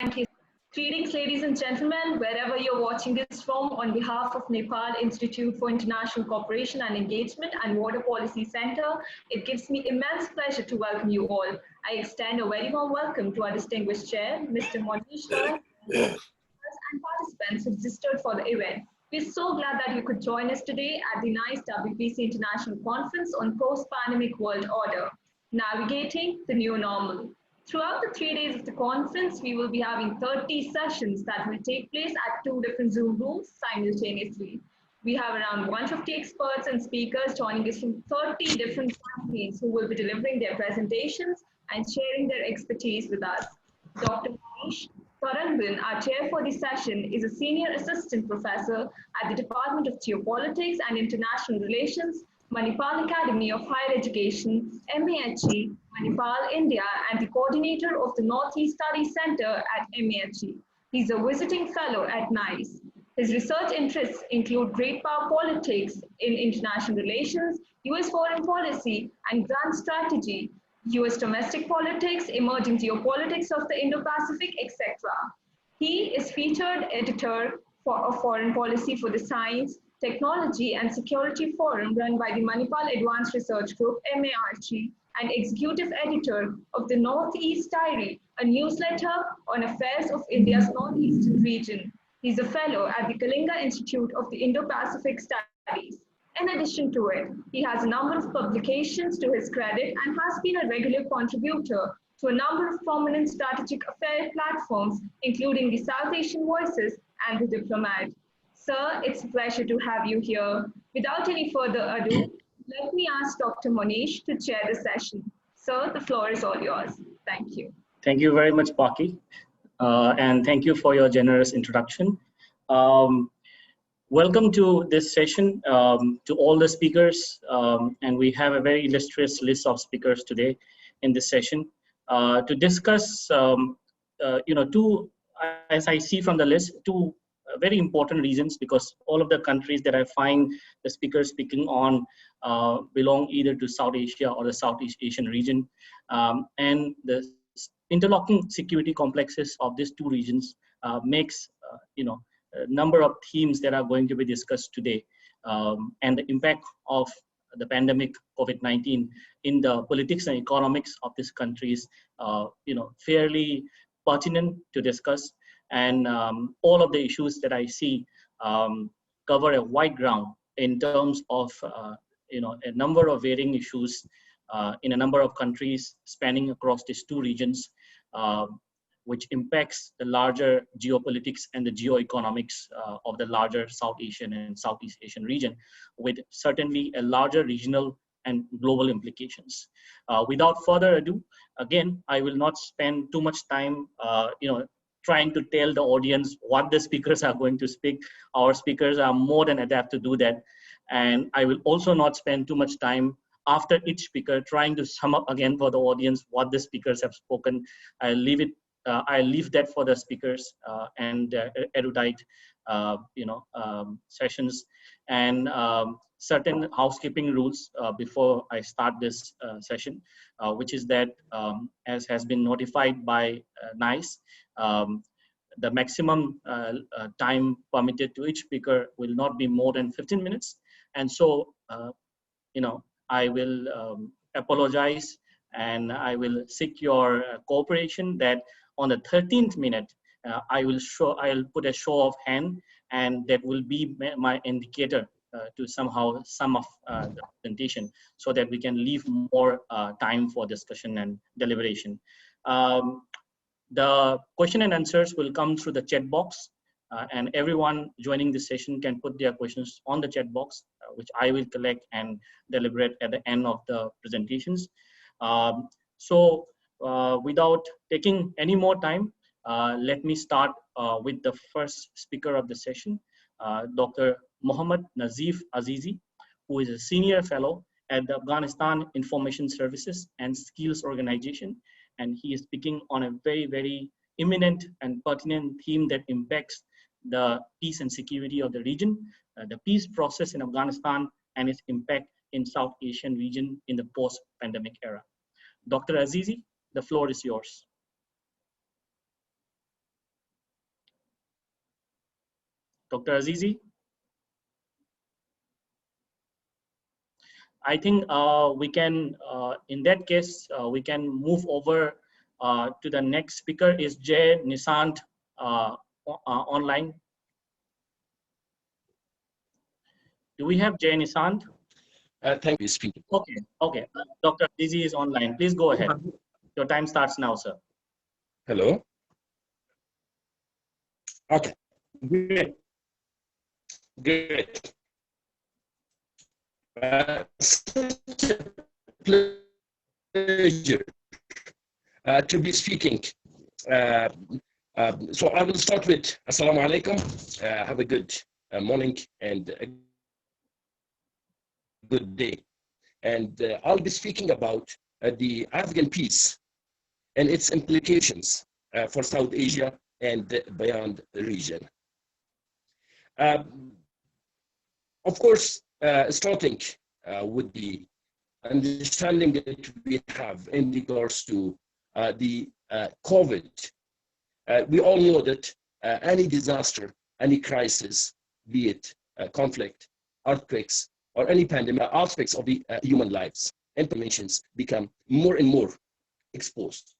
Thank you. Greetings, ladies and gentlemen, wherever you're watching this from, on behalf of Nepal Institute for International Cooperation and Engagement and Water Policy Center, it gives me immense pleasure to welcome you all. I extend a very warm welcome to our distinguished chair, Mr. Monish, and participants who registered for the event. We're so glad that you could join us today at the NIICE WPC International Conference on Post-Pandemic World Order, Navigating the New Normal. Throughout the 3 days of the conference, we will be having 30 sessions that will take place at 2 different Zoom rooms simultaneously. We have around 150 experts and speakers joining us from 30 different companies who will be delivering their presentations and sharing their expertise with us. Dr. Tourangbam, our chair for this session, is a senior assistant professor at the Department of Geopolitics and International Relations, Manipal Academy of Higher Education, MIICE, Manipal, India, and the coordinator of the Northeast Studies Center at MIICE. He's a visiting fellow at NIICE. His research interests include great power politics in international relations, US foreign policy and grand strategy, US domestic politics, emerging geopolitics of the Indo-Pacific, etc. He is featured editor of foreign policy for the Science, Technology and Security Forum run by the Manipal Advanced Research Group, MIRG, and executive editor of the Northeast Diary, a newsletter on affairs of India's northeastern region. He's a fellow at the Kalinga Institute of the Indo-Pacific Studies. In addition to it, he has a number of publications to his credit and has been a regular contributor to a number of prominent strategic affair platforms, including the South Asian Voices and the Diplomat. Sir, it's a pleasure to have you here. Without any further ado, let me ask Dr. Monish to chair the session. Sir, the floor is all yours. Thank you. Thank you very much, Paki. And thank you for your generous introduction. Welcome to this session, to all the speakers. And we have a very illustrious list of speakers today in this session to discuss, two, as I see from the list, two very important reasons, because all of the countries that I find the speakers speaking on belong either to South Asia or the Southeast Asian region. And the interlocking security complexes of these two regions makes, a number of themes that are going to be discussed today, and the impact of the pandemic COVID-19 in the politics and economics of these countries, fairly pertinent to discuss. And all of the issues that I see cover a wide ground in terms of a number of varying issues in a number of countries spanning across these two regions, which impacts the larger geopolitics and the geoeconomics of the larger South Asian and Southeast Asian region, with certainly a larger regional and global implications. Without further ado, again, I will not spend too much time, trying to tell the audience what the speakers are going to speak. Our speakers are more than adept to do that. And I will also not spend too much time after each speaker trying to sum up again for the audience what the speakers have spoken. I leave that for the speakers and erudite, sessions. And certain housekeeping rules before I start this session, which is that, as has been notified by NIICE, the maximum time permitted to each speaker will not be more than 15 minutes. And so, I will apologize and I will seek your cooperation that on the 13th minute, I'll put a show of hand, and that will be my indicator to somehow sum up the presentation, so that we can leave more time for discussion and deliberation. The question and answers will come through the chat box, and everyone joining this session can put their questions on the chat box, which I will collect and deliberate at the end of the presentations. Without taking any more time, let me start with the first speaker of the session, Dr. Mohammad Najeeb Azizi, who is a senior fellow at the Afghanistan Information Services and Skills Organization. And he is speaking on a very, very imminent and pertinent theme that impacts the peace and security of the region, the peace process in Afghanistan, and its impact in South Asian region in the post-pandemic era. Dr. Azizi, the floor is yours. Dr. Azizi? I think we can, in that case, we can move over to the next speaker is Jay Nishaant online. Do we have Jay Nishaant? Thank you, speaker. Okay, okay. Dr. Azizi is online. Please go ahead. Your time starts now, sir. Hello. Okay, great. Great. Such a pleasure to be speaking. So I will start with Assalamu alaikum. Have a good morning and a good day. And I'll be speaking about the Afghan peace and its implications for South Asia and beyond the region. Of course, starting with the understanding that we have in regards to the COVID, we all know that any disaster, any crisis, be it conflict, earthquakes, or any pandemic, aspects of the human lives and dimensions become more and more exposed.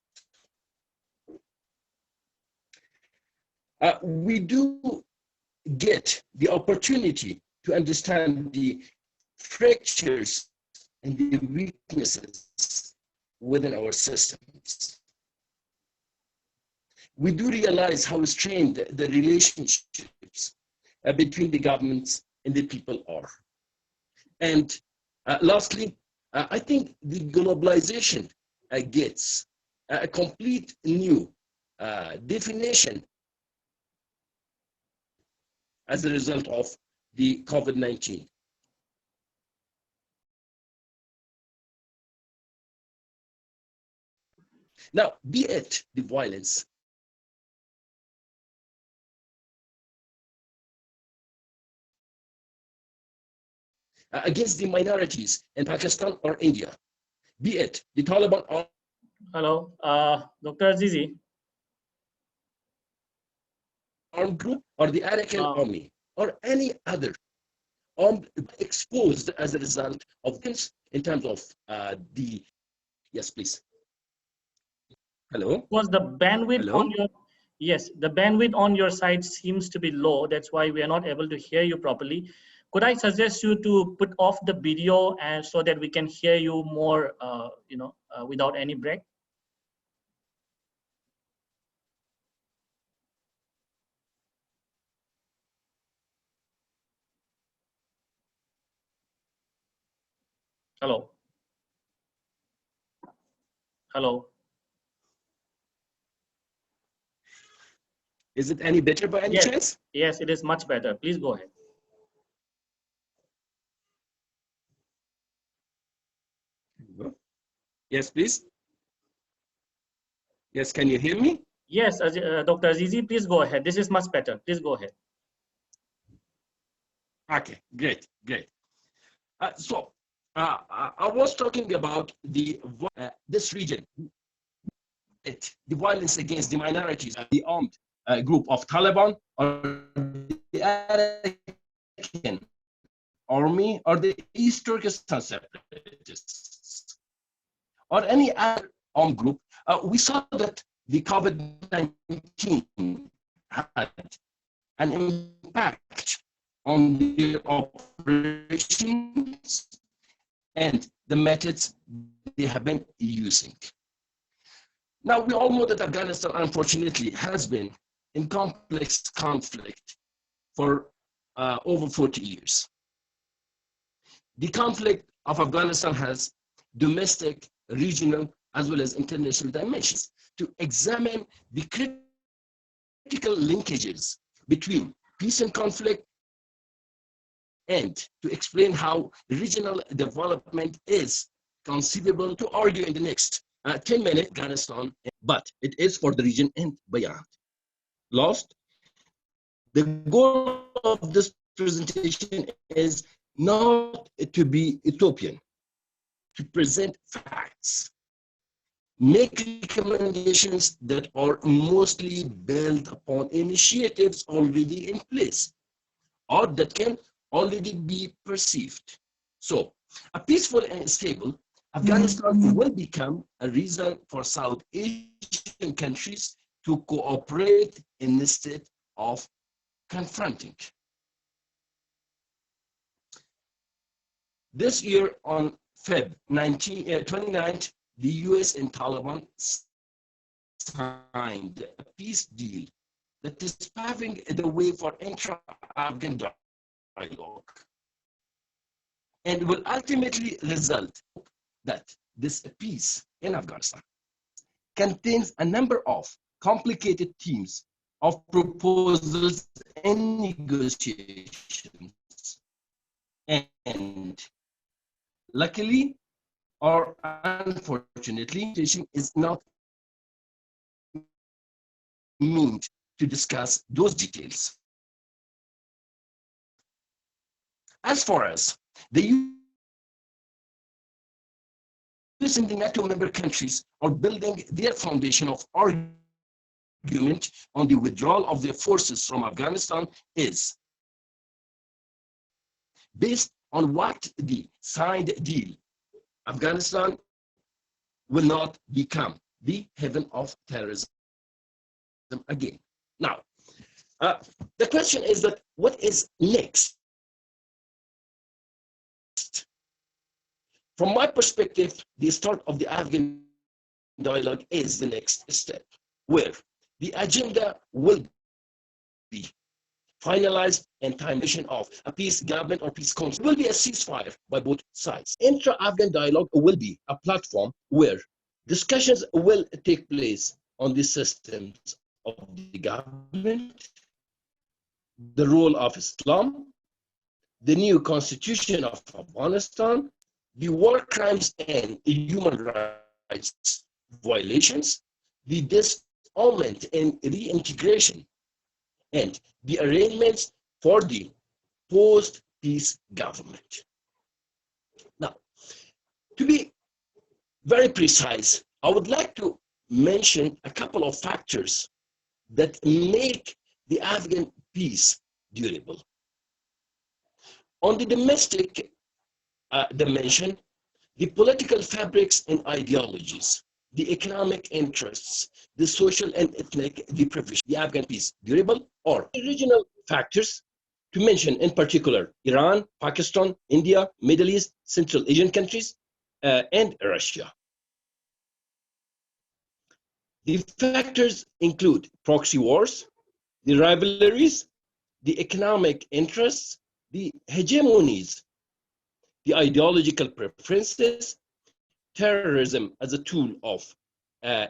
We do get the opportunity to understand the fractures and the weaknesses within our systems. We do realize how strained the relationships between the governments and the people are. And lastly, I think the globalization gets a complete new definition as a result of the COVID-19. Now, be it the violence against the minorities in Pakistan or India, be it the Taliban. Hello, Dr. Azizi. Armed group or the Arakan army or any other armed exposed as a result of this in terms of the, yes, please. Hello? Was the bandwidth Hello? on your, yes, the bandwidth on your side seems to be low. That's why we are not able to hear you properly. Could I suggest you to put off the video and so that we can hear you more, without any break? Hello. Hello. Is it any better by any chance? Yes, it is much better. Please go ahead. Yes, please. Yes, can you hear me? Yes, Dr. Azizi, please go ahead. This is much better. Please go ahead. Okay, great, great. So I was talking about the this region, the violence against the minorities, the armed group of Taliban or the Arakan army or the East Turkestan separatists or any other armed group. We saw that the COVID-19 had an impact on the operations and the methods they have been using. Now, we all know that Afghanistan, unfortunately, has been in complex conflict for over 40 years. The conflict of Afghanistan has domestic, regional, as well as international dimensions. To examine the critical linkages between peace and conflict, and to explain how regional development is conceivable, to argue in the next 10 minutes, Afghanistan, but it is for the region and beyond. Last, the goal of this presentation is not to be utopian, to present facts, make recommendations that are mostly built upon initiatives already in place, or that can already be perceived. So, a peaceful and stable Afghanistan will become a reason for South Asian countries to cooperate instead of confronting. This year on Feb 29th, the US and Taliban signed a peace deal that is paving the way for intra-Afghan dialogue and will ultimately result that this peace in Afghanistan contains a number of complicated themes of proposals and negotiations. And luckily or unfortunately, is not meant to discuss those details. As far as the US and the NATO member countries are building their foundation of argument on the withdrawal of their forces from Afghanistan is based on what the signed deal. Afghanistan will not become the heaven of terrorism again. Now, the question is that what is next? From my perspective, the start of the Afghan dialogue is the next step, where the agenda will be finalized and termination of a peace government or peace council will be a ceasefire by both sides. Intra-Afghan dialogue will be a platform where discussions will take place on the systems of the government, the role of Islam, the new constitution of Afghanistan, the war crimes and human rights violations, the disarmament and reintegration, and the arrangements for the post-peace government. Now, to be very precise, I would like to mention a couple of factors that make the Afghan peace durable. On the domestic dimension, the political fabrics and ideologies, the economic interests, the social and ethnic deprivation, the Afghan peace durable, or regional factors to mention in particular Iran, Pakistan, India, Middle East, Central Asian countries, and Russia. The factors include proxy wars, the rivalries, the economic interests, the hegemonies, the ideological preferences, terrorism as a tool of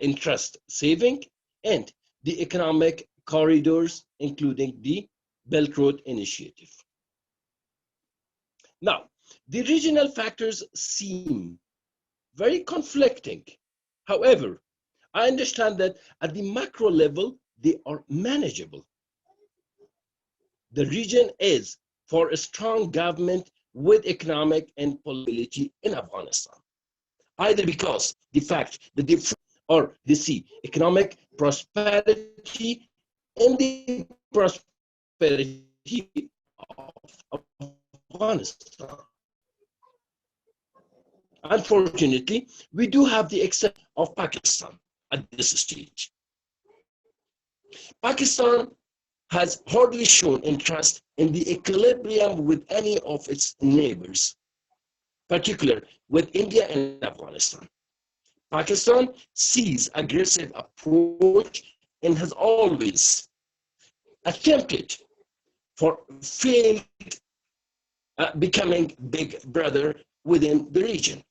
interest saving, and the economic corridors, including the Belt Road Initiative. Now, the regional factors seem very conflicting. However, I understand that at the macro level, they are manageable. The region is for a strong government with economic and political in Afghanistan, either because the fact that they see economic prosperity and the prosperity of Afghanistan. Unfortunately, we do have the exception of Pakistan at this stage. Pakistan has hardly shown interest in the equilibrium with any of its neighbors, particularly with India and Afghanistan. Pakistan sees aggressive approach and has always attempted for failed becoming big brother within the region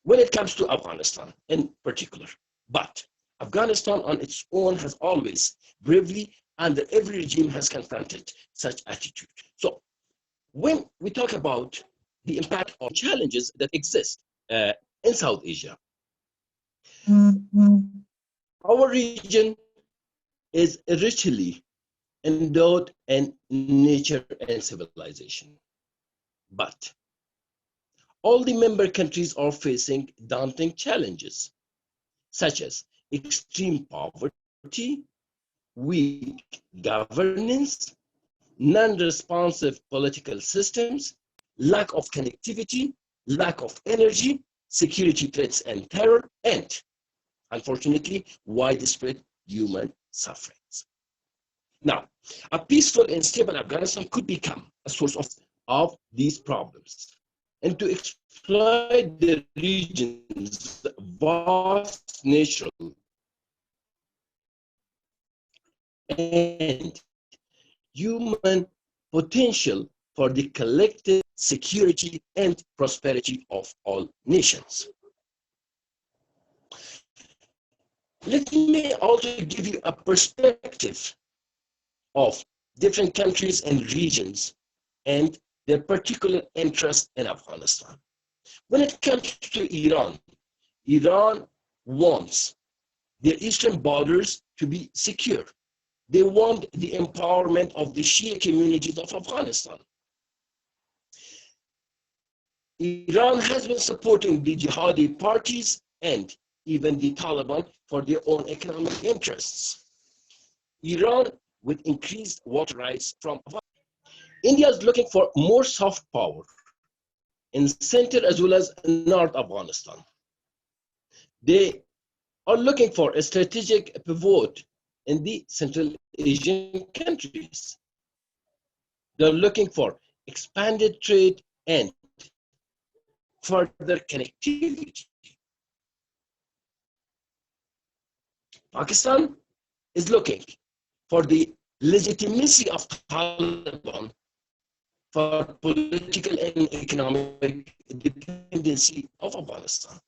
when it comes to Afghanistan in particular. But Afghanistan on its own has always bravely, under every regime, has confronted such attitude. So when we talk about the impact of challenges that exist in South Asia, our region is richly endowed in nature and civilization. But all the member countries are facing daunting challenges, such as extreme poverty, weak governance, non-responsive political systems, lack of connectivity, lack of energy, security threats and terror, and unfortunately, widespread human sufferings. Now, a peaceful and stable Afghanistan could become a source of these problems. And to exploit the region's vast natural and human potential for the collective security and prosperity of all nations. Let me also give you a perspective of different countries and regions and their particular interest in Afghanistan. When it comes to Iran, Iran wants their eastern borders to be secure. They want the empowerment of the Shia communities of Afghanistan. Iran has been supporting the jihadi parties and even the Taliban for their own economic interests. Iran with increased water rights from India is looking for more soft power in center as well as North Afghanistan. They are looking for a strategic pivot in the Central Asian countries. They're looking for expanded trade and further connectivity. Pakistan is looking for the legitimacy of Taliban for political and economic dependency of Afghanistan.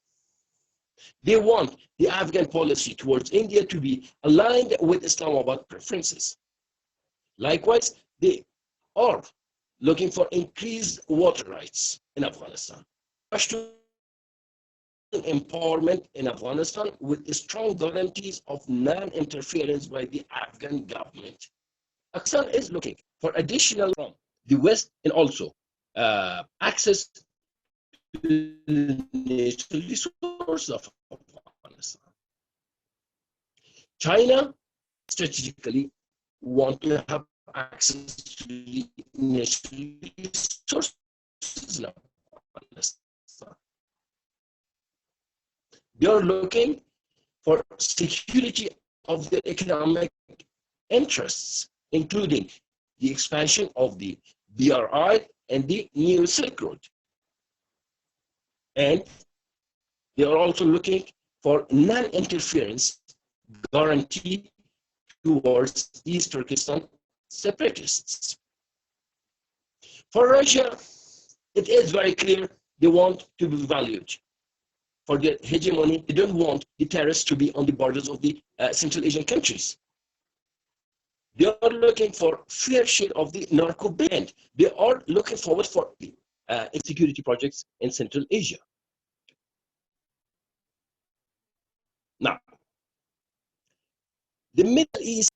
They want the Afghan policy towards India to be aligned with Islamabad preferences. Likewise, they are looking for increased water rights in Afghanistan. Empowerment in Afghanistan with strong guarantees of non-interference by the Afghan government. Pakistan is looking for additional from the West and also access to the natural resources of Afghanistan. China strategically want to have access to the natural resources in Afghanistan. They are looking for security of their economic interests, including the expansion of the BRI and the New Silk Road. And they are also looking for non-interference guarantee towards East Turkestan separatists. For Russia, it is very clear they want to be valued for their hegemony. They don't want the terrorists to be on the borders of the Central Asian countries. They are looking for fair share of the narco band. They are looking forward for the security projects in Central Asia. Now, the Middle East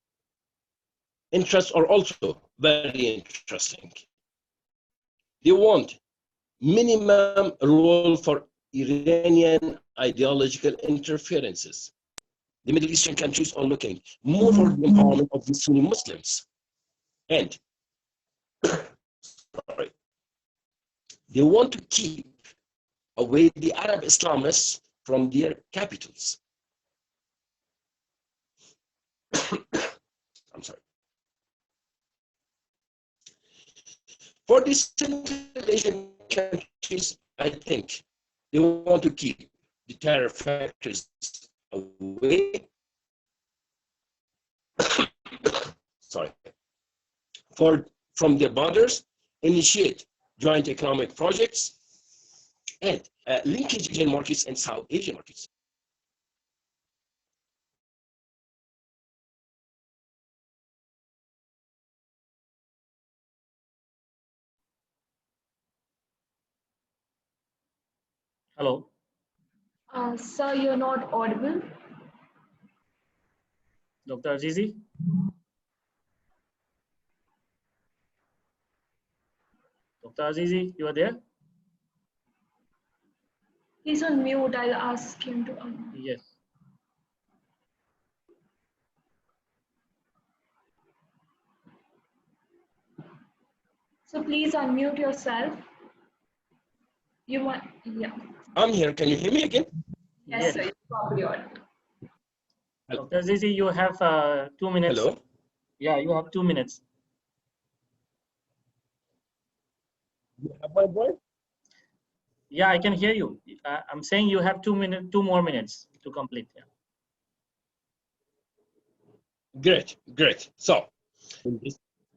interests are also very interesting. They want minimum role for Iranian ideological interferences. The Middle Eastern countries are looking more for the empowerment of the Sunni Muslims. And they want to keep away the Arab Islamists from their capitals. I'm sorry. For the Central Asian countries, I think they want to keep the terror factors away. Sorry. From their borders, initiate joint economic projects and linkage Asian markets and South Asian markets. Hello. Sir, you're not audible. Dr. Azizi? Dr. Azizi, you are there? He's on mute. I'll ask him to unmute. Yes. So please unmute yourself. You want, yeah. I'm here. Can you hear me again? Yes, sir. You're probably on. Dr. Azizi, you have 2 minutes. Hello. Yeah, you have 2 minutes. You have my voice? Yeah, I can hear you. I'm saying you have 2 more minutes to complete. Yeah. Great, great. So,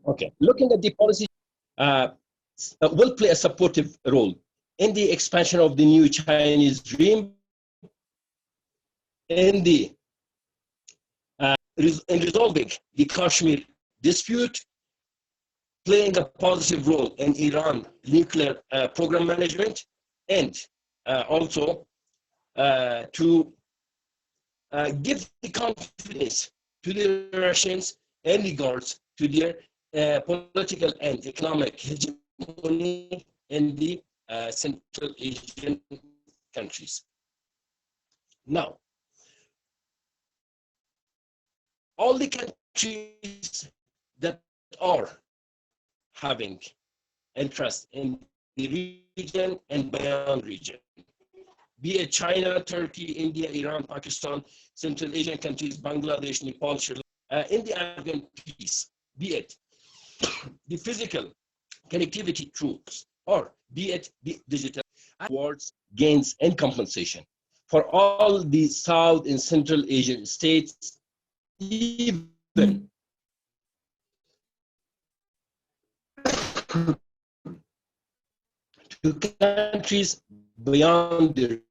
okay, looking at the policy, will play a supportive role in the expansion of the new Chinese dream, in resolving the Kashmir dispute, playing a positive role in Iran nuclear program management, and also to give the confidence to the Russians in regards to their political and economic hegemony in the Central Asian countries. Now, all the countries that are having interest in the region and beyond region, be it China, Turkey, India, Iran, Pakistan, Central Asian countries, Bangladesh, Nepal, Sri Lanka, in the Afghan peace, be it the physical connectivity troops, or be it the digital towards gains and compensation for all the South and Central Asian states, even to countries beyond the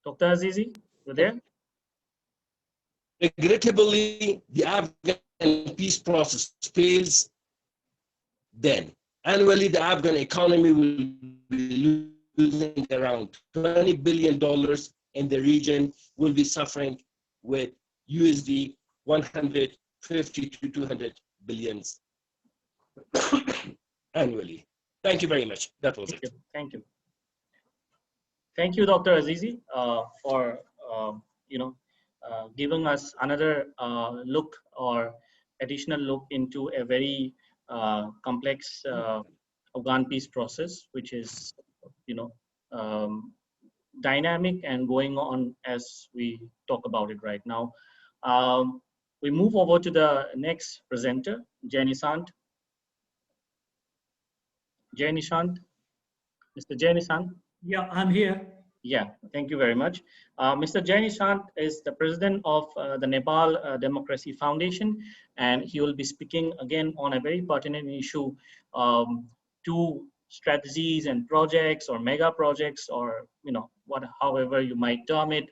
Dr. Azizi, you there? regrettably, the Afghan peace process fails, then annually the Afghan economy will be losing around $20 billion, and the region will be suffering with USD 150 to 200 billions annually. Thank you very much. That was it. Thank you. Thank you, Dr. Azizi, for giving us another look or additional look into a very complex Afghan peace process, which is dynamic and going on as we talk about it right now. We move over to the next presenter, Nishaant. Nishaant, Mr. Nishaant. Yeah, I'm here. Yeah, thank you very much. Mr. Nishaant is the president of the Nepal Democracy Foundation, and he will be speaking again on a very pertinent issue, two strategies and projects or mega projects, or however you might term it,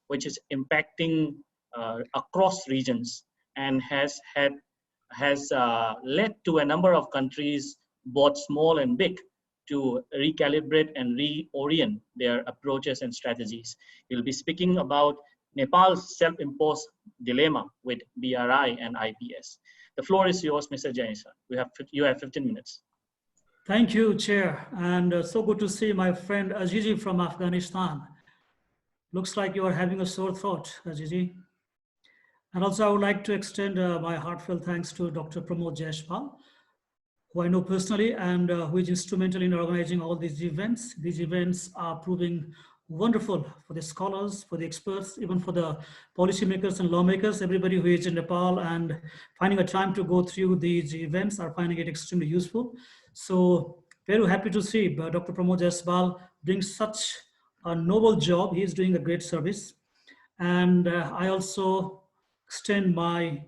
which is impacting across regions and has led to a number of countries, both small and big, to recalibrate and reorient their approaches and strategies. He'll be speaking about Nepal's self-imposed dilemma with BRI and IPS. The floor is yours, Mr. Nishaant. You have 15 minutes. Thank you, Chair. And so good to see my friend Azizi from Afghanistan. Looks like you are having a sore throat, Azizi. And also I would like to extend my heartfelt thanks to Dr. Pramod Jaishpal, who I know personally and who is instrumental in organizing all these events. These events are proving wonderful for the scholars, for the experts, even for the policymakers and lawmakers. Everybody who is in Nepal and finding a time to go through these events are finding it extremely useful. So very happy to see Dr. Pramod Jaishpal doing such a noble job. He is doing a great service. And I also extend my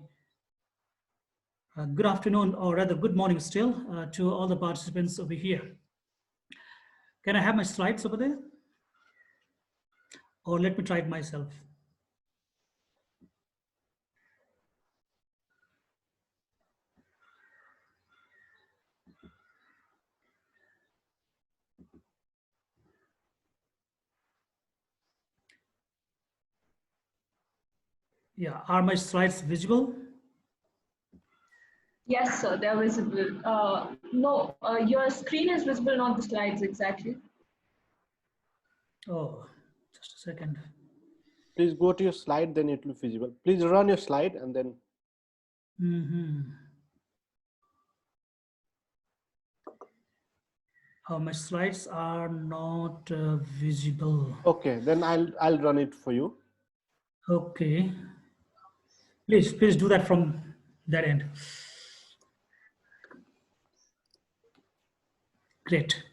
good afternoon, or rather good morning still, to all the participants over here. Can I have my slides over there? Or let me try it myself. Yeah, are my slides visible? Yes, sir, they're visible. No, your screen is visible, not the slides exactly. Oh, just a second. Please go to your slide, then it will be visible. Please run your slide and then. My slides are not visible. Okay, then I'll run it for you. Okay. Please do that from that end. Great.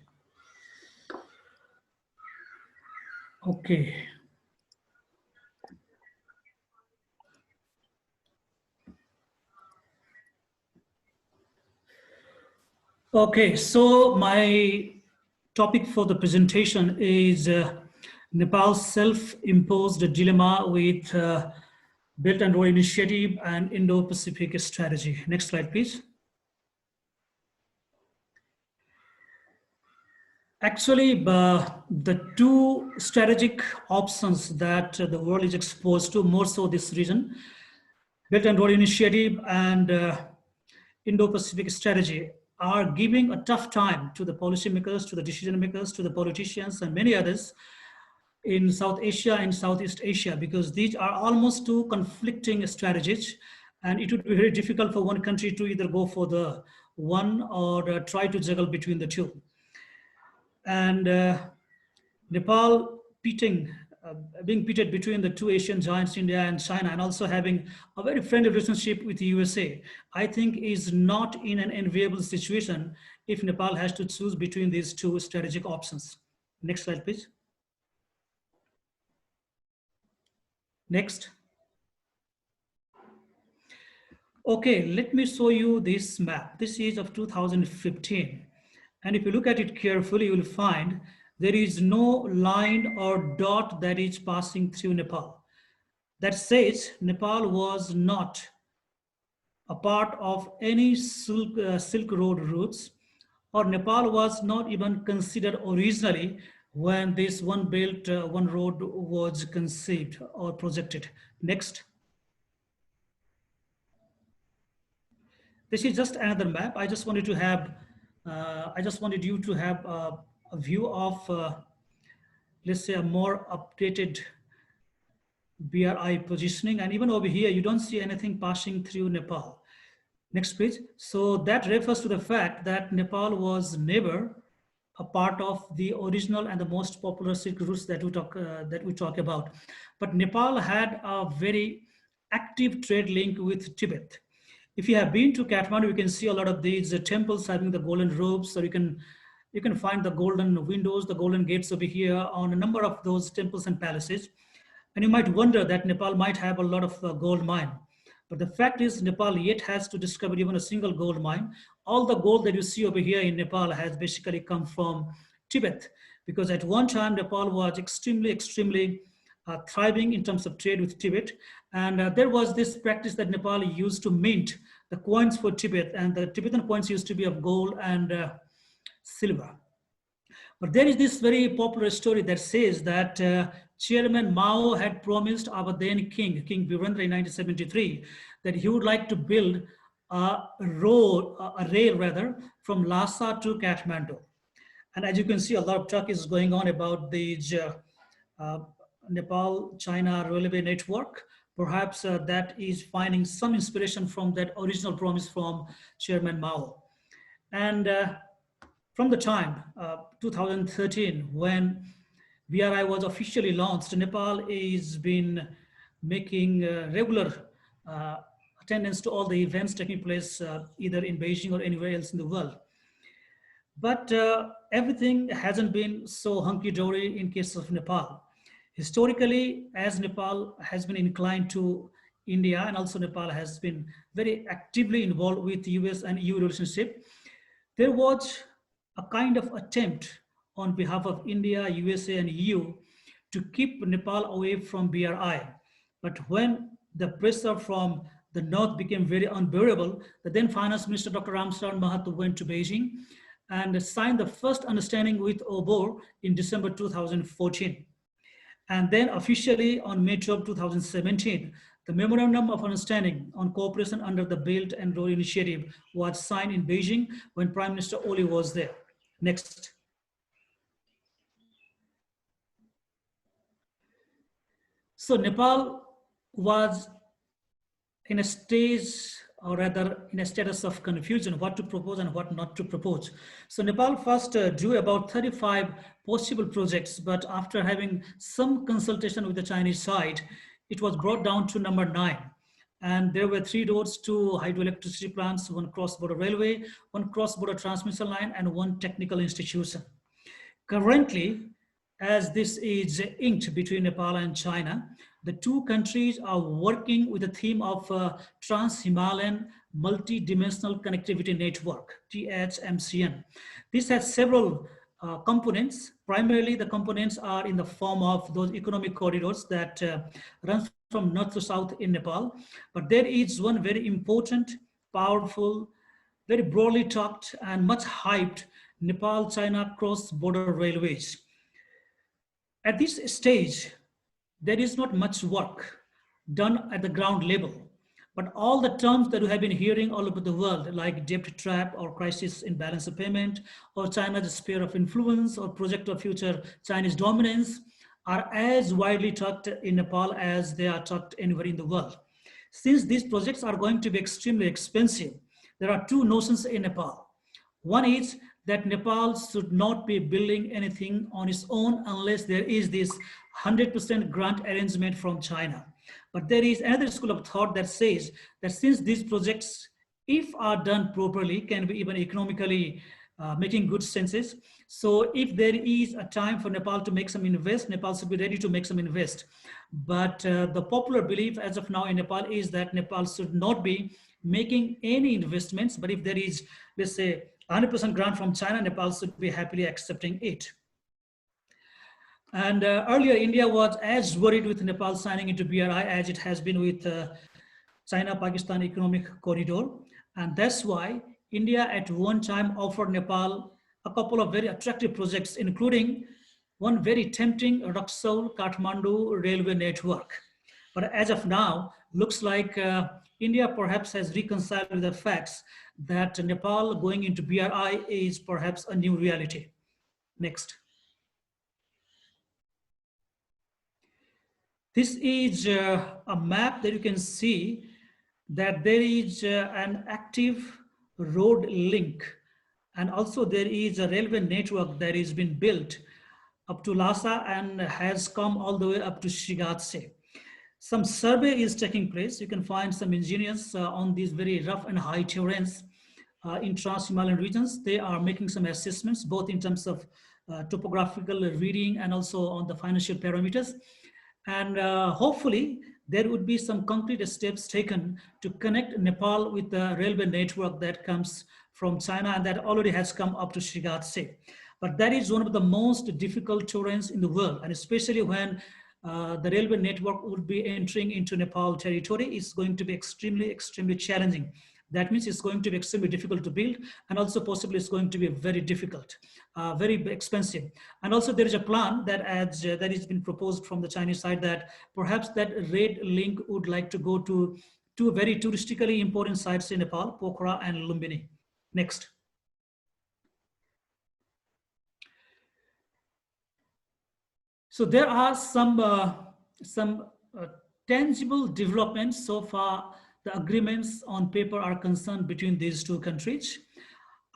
Okay. Okay, so my topic for the presentation is Nepal's self-imposed dilemma with Belt and Road Initiative and Indo-Pacific strategy. Next slide, please. Actually, the two strategic options that the world is exposed to, more so this region, Belt and Road Initiative and Indo-Pacific strategy, are giving a tough time to the policymakers, to the decision makers, to the politicians, and many others in South Asia and Southeast Asia, because these are almost two conflicting strategies, and it would be very difficult for one country to either go for the one or try to juggle between the two. And Nepal being pitted between the two Asian giants, India and China, and also having a very friendly relationship with the USA, I think is not in an enviable situation if Nepal has to choose between these two strategic options. Next slide, please. Next. Okay, let me show you this map. This is of 2015. And if you look at it carefully, you will find there is no line or dot that is passing through Nepal. That says Nepal was not a part of any Silk Road routes, or Nepal was not even considered originally when this One Belt, One Road was conceived or projected. Next. This is just another map. I just wanted to have, you to have a view of, let's say, a more updated BRI positioning. And even over here, you don't see anything passing through Nepal. Next page. So that refers to the fact that Nepal was never a part of the original and the most popular Silk routes that we talk about. But Nepal had a very active trade link with Tibet. If you have been to Kathmandu, you can see a lot of these temples having the golden robes. So you can find the golden windows, the golden gates over here on a number of those temples and palaces. And you might wonder that Nepal might have a lot of gold mine. But the fact is Nepal yet has to discover even a single gold mine. All the gold that you see over here in Nepal has basically come from Tibet, because at one time Nepal was extremely thriving in terms of trade with Tibet. And there was this practice that Nepal used to mint the coins for Tibet, and the Tibetan coins used to be of gold and silver. But there is this very popular story that says that Chairman Mao had promised our then King Virendra in 1973, that he would like to build a rail rather, from Lhasa to Kathmandu. And as you can see, a lot of talk is going on about the Nepal-China railway network. Perhaps that is finding some inspiration from that original promise from Chairman Mao. And from the time 2013, when BRI was officially launched, Nepal has been making regular attendance to all the events taking place either in Beijing or anywhere else in the world. But everything hasn't been so hunky-dory in case of Nepal. Historically, as Nepal has been inclined to India, and also Nepal has been very actively involved with the US and EU relationship, there was a kind of attempt on behalf of India, USA, and EU to keep Nepal away from BRI. But when the pressure from the north became very unbearable, the then Finance Minister, Dr. Ramcharan Mahato, went to Beijing and signed the first understanding with OBOR in December 2014. And then officially on May 12, 2017, the Memorandum of Understanding on Cooperation under the Belt and Road Initiative was signed in Beijing when Prime Minister Oli was there. Next. So Nepal was in a stage, or rather in a status of confusion, what to propose and what not to propose. So Nepal first drew about 35 possible projects, but after having some consultation with the Chinese side, it was brought down to number 9. And there were 3 roads, 2 hydroelectricity plants, 1 cross-border railway, 1 cross-border transmission line, and 1 technical institution. Currently, as this is inked between Nepal and China, the 2 countries are working with the theme of Trans-Himalayan Multi-Dimensional Connectivity Network, THMCN. This has several components. Primarily, the components are in the form of those economic corridors that run from north to south in Nepal. But there is one very important, powerful, very broadly talked and much hyped Nepal-China cross-border railways. At this stage, there is not much work done at the ground level, but all the terms that we have been hearing all over the world, like debt trap or crisis in balance of payment, or China's sphere of influence, or project of future Chinese dominance, are as widely talked in Nepal as they are talked anywhere in the world. Since these projects are going to be extremely expensive, there are 2 notions in Nepal. One is that Nepal should not be building anything on its own unless there is this 100% grant arrangement from China. But there is another school of thought that says that since these projects, if are done properly, can be even economically making good senses. So if there is a time for Nepal to make some invest, Nepal should be ready to make some invest. But the popular belief as of now in Nepal is that Nepal should not be making any investments, but if there is, let's say, 100% grant from China, Nepal should be happily accepting it. And earlier, India was as worried with Nepal signing into BRI as it has been with China-Pakistan Economic Corridor. And that's why India at one time offered Nepal a couple of very attractive projects, including one very tempting Raksol-Kathmandu railway network. But as of now, looks like India perhaps has reconciled with the facts that Nepal going into BRI is perhaps a new reality. Next. This is a map that you can see that there is an active road link, and also there is a railway network that has been built up to Lhasa and has come all the way up to Shigatse. Some survey is taking place. You can find some engineers on these very rough and high terrains in Trans-Himalayan regions. They are making some assessments, both in terms of topographical reading and also on the financial parameters. And hopefully there would be some concrete steps taken to connect Nepal with the railway network that comes from China and that already has come up to Shigatse. But that is one of the most difficult terrains in the world, and especially when the railway network would be entering into Nepal territory, is going to be extremely, extremely challenging. That means it's going to be extremely difficult to build, and also possibly it's going to be very difficult, very expensive. And also there is a plan that that has been proposed from the Chinese side that perhaps that red link would like to go to 2 very touristically important sites in Nepal, Pokhara and Lumbini. Next. So there are some tangible developments so far. The agreements on paper are concerned between these 2 countries.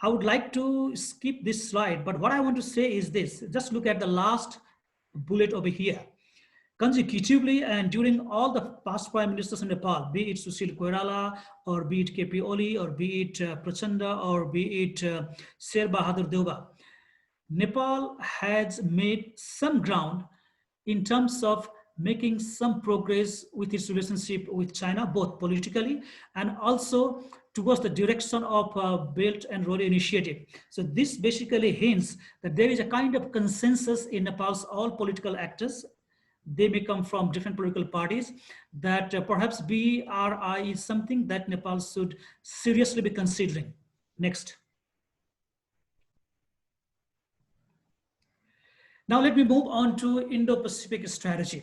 I would like to skip this slide, but what I want to say is this. Just look at the last bullet over here. Consecutively and during all the past prime ministers in Nepal, be it Sushil Koirala, or be it KP Oli, or be it Prachanda, or be it Sher Bahadur Deuba, Nepal has made some ground in terms of making some progress with its relationship with China, both politically and also towards the direction of Belt and Road Initiative. So this basically hints that there is a kind of consensus in Nepal's all political actors. They may come from different political parties, that perhaps BRI is something that Nepal should seriously be considering. Next. Now let me move on to Indo-Pacific strategy.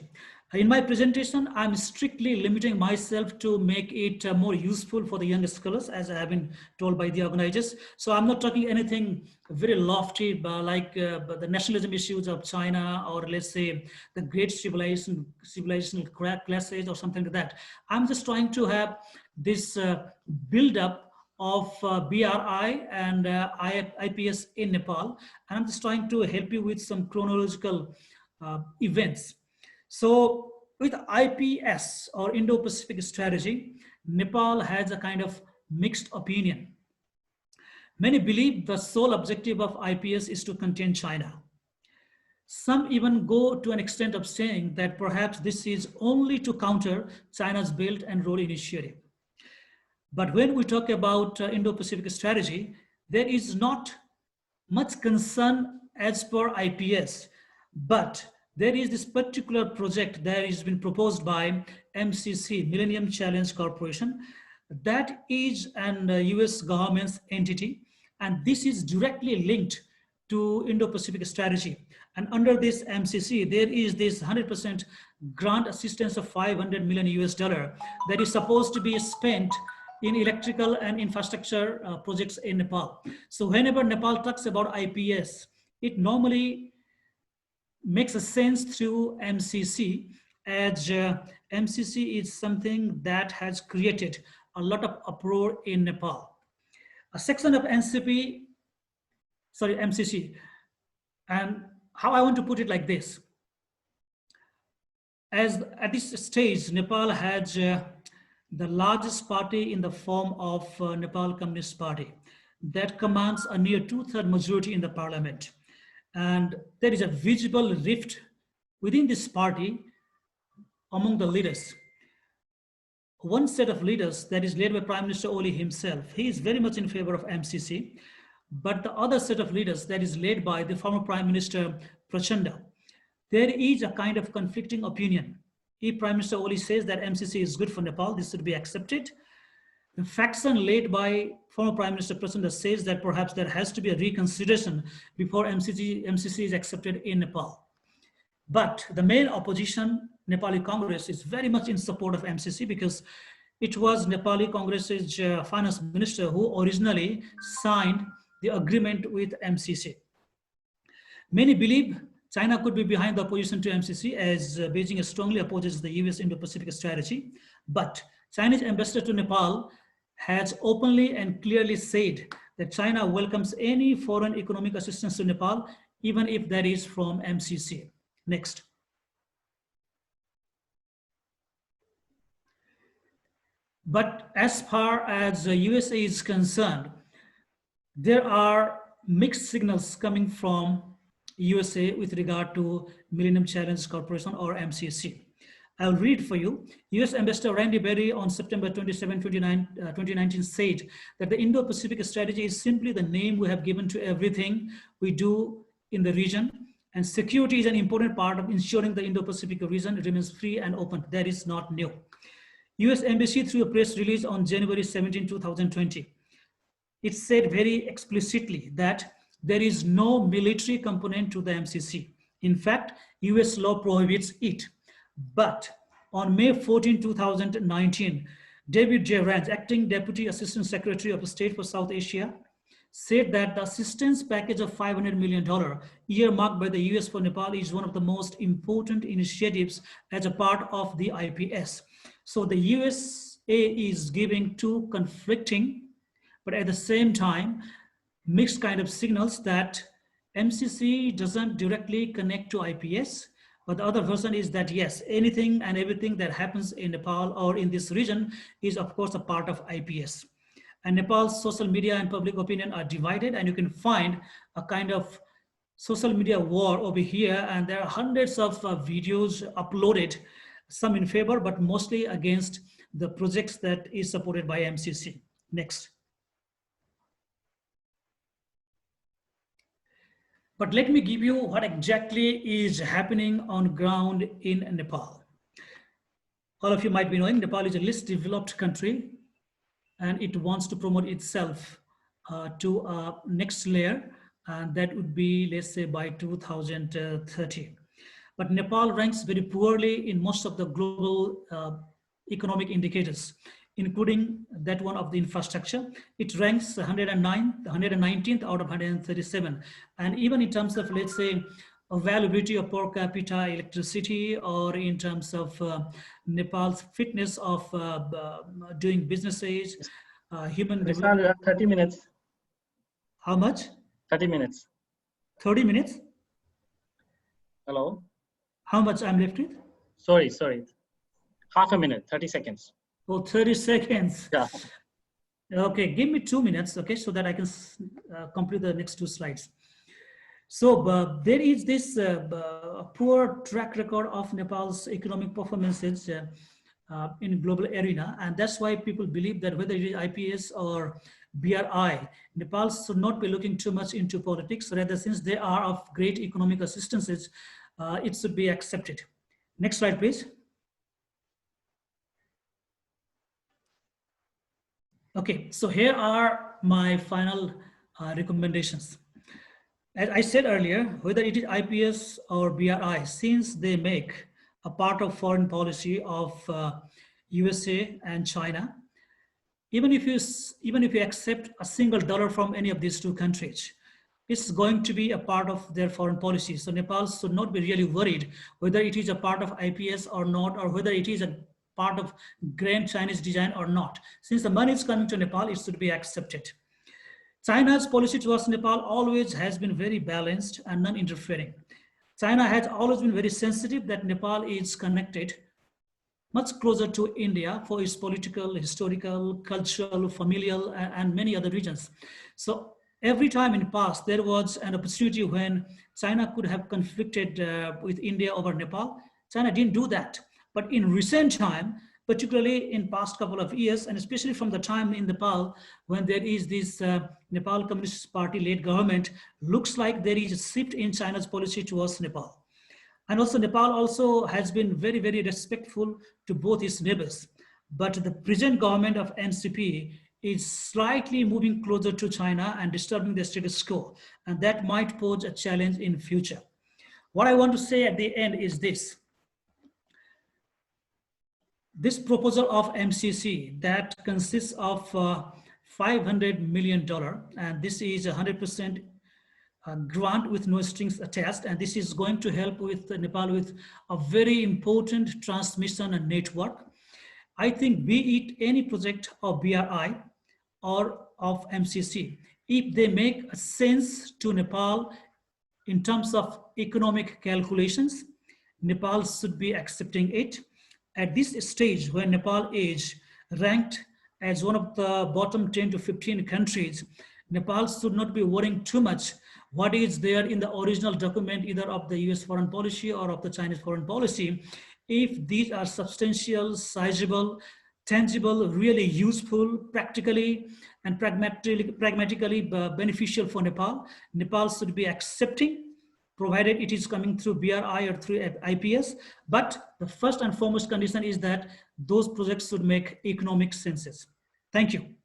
In my presentation, I'm strictly limiting myself to make it more useful for the young scholars, as I have been told by the organizers. So I'm not talking anything very lofty, but like the nationalism issues of China, or let's say the great civilizational classes or something like that. I'm just trying to have this build up of BRI and IPS in Nepal. And I'm just trying to help you with some chronological events. So with IPS or Indo-Pacific strategy, Nepal has a kind of mixed opinion. Many believe the sole objective of IPS is to contain China. Some even go to an extent of saying that perhaps this is only to counter China's Belt and Road Initiative. But when we talk about Indo-Pacific strategy, there is not much concern as per IPS, but there is this particular project that has been proposed by MCC, Millennium Challenge Corporation, that is an US government's entity, and this is directly linked to Indo-Pacific strategy. And under this MCC, there is this 100% grant assistance of $500 million that is supposed to be spent in electrical and infrastructure projects in Nepal. So whenever Nepal talks about IPS, it normally makes a sense through MCC, as MCC is something that has created a lot of uproar in Nepal. A section of MCC, and how I want to put it like this. As at this stage, Nepal has the largest party in the form of Nepal Communist Party that commands a near 2/3 majority in the parliament. And there is a visible rift within this party among the leaders. One set of leaders that is led by Prime Minister Oli himself, he is very much in favor of MCC, but the other set of leaders that is led by the former Prime Minister Prachanda, there is a kind of conflicting opinion. If Prime Minister Oli says that MCC is good for Nepal, this should be accepted. The faction led by former Prime Minister Prachanda says that perhaps there has to be a reconsideration before MCC is accepted in Nepal. But the main opposition, Nepali Congress, is very much in support of MCC, because it was Nepali Congress's finance minister who originally signed the agreement with MCC. Many believe China could be behind the opposition to MCC, as Beijing strongly opposes the US Indo-Pacific strategy. But Chinese ambassador to Nepal has openly and clearly said that China welcomes any foreign economic assistance to Nepal, even if that is from MCC. Next. But as far as the USA is concerned, there are mixed signals coming from USA with regard to Millennium Challenge Corporation, or MCC. I'll read for you. US Ambassador Randy Berry on September 27, 2019 said that the Indo-Pacific strategy is simply the name we have given to everything we do in the region, and security is an important part of ensuring the Indo-Pacific region remains free and open. That is not new. US Embassy, through a press release on January 17, 2020, it said very explicitly that there is no military component to the MCC. In fact, US law prohibits it. But on May 14, 2019, David J. Rance, acting Deputy Assistant Secretary of State for South Asia, said that the assistance package of $500 million earmarked by the US for Nepal is one of the most important initiatives as a part of the IPS. So the USA is giving two conflicting, but at the same time, mixed kind of signals that MCC doesn't directly connect to IPS, but the other version is that yes, anything and everything that happens in Nepal or in this region is of course a part of IPS. And Nepal's social media and public opinion are divided, and you can find a kind of social media war over here, and there are hundreds of videos uploaded, some in favor, but mostly against the projects that is supported by MCC. Next. But let me give you what exactly is happening on ground in Nepal. All of you might be knowing Nepal is a least developed country, and it wants to promote itself to a next layer, and that would be, let's say, by 2030. but Nepal ranks very poorly in most of the global economic indicators, including that one of the infrastructure. It ranks 119th out of 137. And even in terms of, let's say, availability of per capita electricity, or in terms of Nepal's fitness of doing businesses, human development. We have 30 minutes. How much? 30 minutes. 30 minutes? Hello? How much I'm left with? Sorry. Half a minute, 30 seconds. Oh, 30 seconds. Yeah. Okay, give me 2 minutes, okay, so that I can complete the next 2 slides. So there is this poor track record of Nepal's economic performances in global arena, and that's why people believe that whether it is IPS or BRI, Nepal should not be looking too much into politics. Rather, since they are of great economic assistances, it should be accepted. Next slide, please. Okay, so here are my final recommendations. As I said earlier, whether it is IPS or BRI, since they make a part of foreign policy of USA and China, even if you accept a single dollar from any of these 2 countries, it's going to be a part of their foreign policy. So Nepal should not be really worried whether it is a part of IPS or not, or whether it is a part of grand Chinese design or not. Since the money is coming to Nepal, it should be accepted. China's policy towards Nepal always has been very balanced and non-interfering. China has always been very sensitive that Nepal is connected much closer to India for its political, historical, cultural, familial, and many other regions. So every time in the past, there was an opportunity when China could have conflicted with India over Nepal. China didn't do that. But in recent time, particularly in past couple of years, and especially from the time in Nepal, when there is this Nepal Communist Party led government, looks like there is a shift in China's policy towards Nepal. And also Nepal also has been very, very respectful to both its neighbors. But the present government of NCP is slightly moving closer to China and disturbing the status quo. And that might pose a challenge in future. What I want to say at the end is this. This proposal of MCC that consists of $500 million, and this is 100% grant with no strings attached, and this is going to help with Nepal with a very important transmission and network. I think be it any project of BRI or of MCC, if they make a sense to Nepal in terms of economic calculations, Nepal should be accepting it. At this stage, when Nepal is ranked as one of the bottom 10 to 15 countries, Nepal should not be worrying too much what is there in the original document, either of the US foreign policy or of the Chinese foreign policy. If these are substantial, sizable, tangible, really useful, practically and pragmatically beneficial for Nepal, Nepal should be accepting, provided it is coming through BRI or through IPS. But the first and foremost condition is that those projects should make economic senses. Thank you.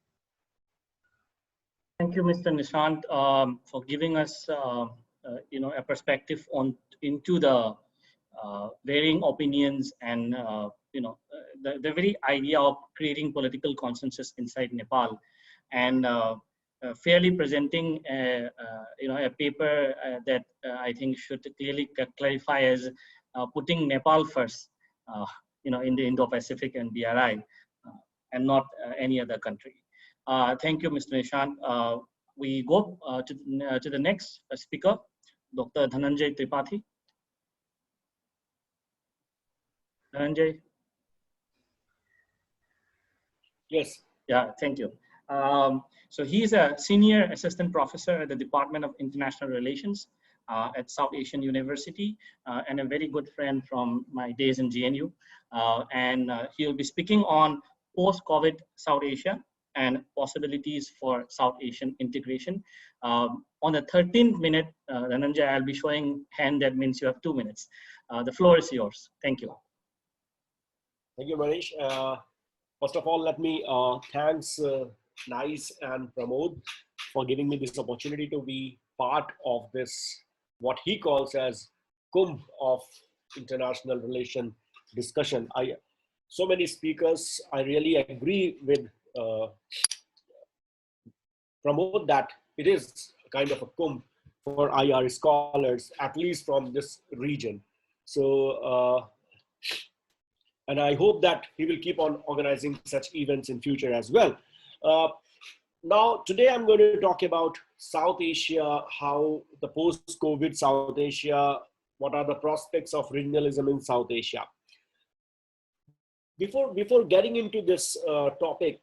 Thank you, Mr. Nishaant, for giving us a perspective into the varying opinions and the very idea of creating political consensus inside Nepal, and fairly presenting a paper that I think should clearly clarify as putting Nepal first, in the Indo-Pacific and BRI, and not any other country. Thank you, Mr. Nishaant. We go to the next speaker, Dr. Dhananjay Tripathi. Dhananjay. Yes. Yeah, thank you. So he's a senior assistant professor at the Department of International Relations at South Asian University, and a very good friend from my days in GNU. And he'll be speaking on post-COVID South Asia and possibilities for South Asian integration. On the 13th minute, Dhananjay, I'll be showing hand. That means you have 2 minutes. The floor is yours. Thank you. Thank you, Monish. First of all, let me thanks NIICE and Pramod for giving me this opportunity to be part of this, what he calls as Kumbh of international relation discussion. So many speakers, I really agree with Pramod that it is kind of a kumbh for IR scholars, at least from this region. So, and I hope that he will keep on organizing such events in future as well. Now, today I'm going to talk about South Asia, how the post-COVID South Asia, what are the prospects of regionalism in South Asia. Before getting into this topic,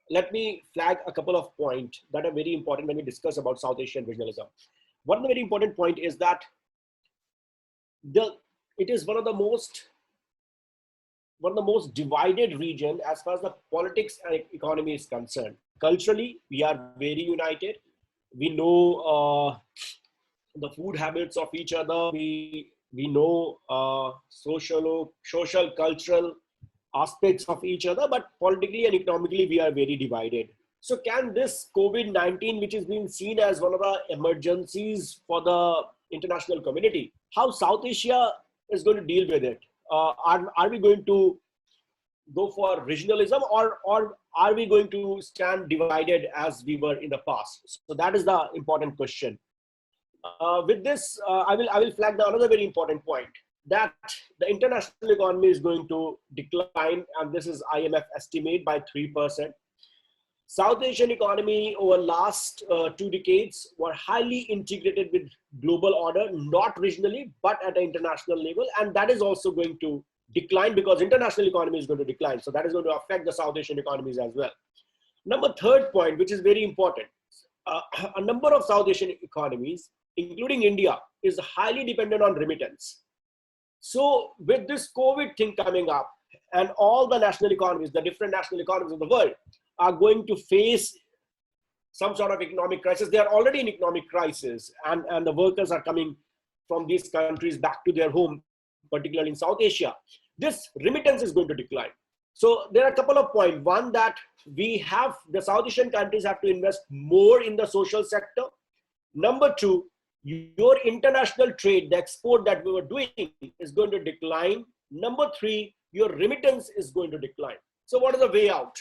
let me flag a couple of points that are very important when we discuss about South Asian regionalism. One very important point is that it is one of the most divided region as far as the politics and economy is concerned. Culturally, we are very united. We know the food habits of each other. We know social, cultural aspects of each other, but politically and economically, we are very divided. So can this COVID-19, which is being seen as one of the emergencies for the international community, how South Asia is going to deal with it? Are we going to go for regionalism, or are we going to stand divided as we were in the past? So that is the important question. With this, I will flag another very important point, that the international economy is going to decline, and this is IMF estimate by 3%. South Asian economy over last 2 decades were highly integrated with global order, not regionally, but at an international level. And that is also going to decline because international economy is going to decline. So that is going to affect the South Asian economies as well. Third point, which is very important, a number of South Asian economies, including India, is highly dependent on remittance. So with this COVID thing coming up, and all the national economies, the different national economies of the world are going to face some sort of economic crisis. They are already in economic crisis, and the workers are coming from these countries back to their home, particularly in South Asia. This remittance is going to decline. So there are a couple of points. One, that the South Asian countries have to invest more in the social sector. Number two, your international trade, the export that we were doing, is going to decline. Number three, your remittance is going to decline. So what is the way out?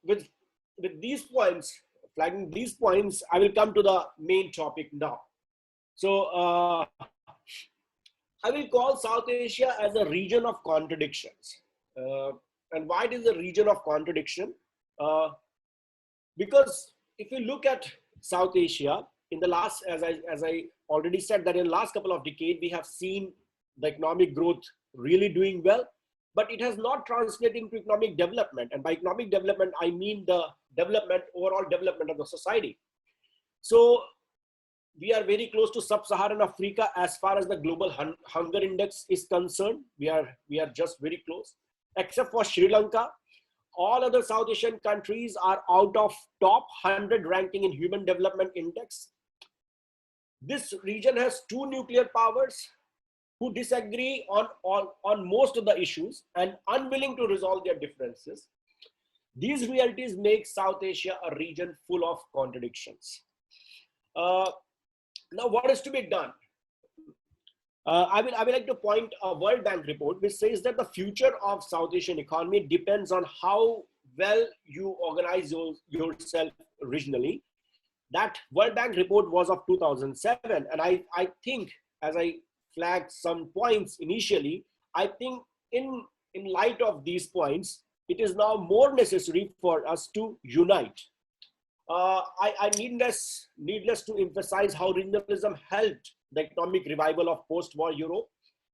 With these points, flagging these points, I will come to the main topic now. So I will call South Asia as a region of contradictions. And why it is a region of contradiction? Because if you look at South Asia, in the last, as I already said, that in the last couple of decades, we have seen the economic growth really doing well, but it has not translated into economic development. And by economic development, I mean the overall development of the society. So we are very close to sub-Saharan Africa as far as the global hunger index is concerned. We are just very close, except for Sri Lanka. All other South Asian countries are out of top 100 ranking in Human Development Index. This region has two nuclear powers who disagree on most of the issues and unwilling to resolve their differences. These realities make South Asia a region full of contradictions. Now, what is to be done? I would like to point a World Bank report which says that the future of South Asian economy depends on how well you organize yourself regionally. That World Bank report was of 2007, and I think, as I flagged some points initially, I think in light of these points, it is now more necessary for us to unite. I needless to emphasize how regionalism helped the economic revival of post-war Europe.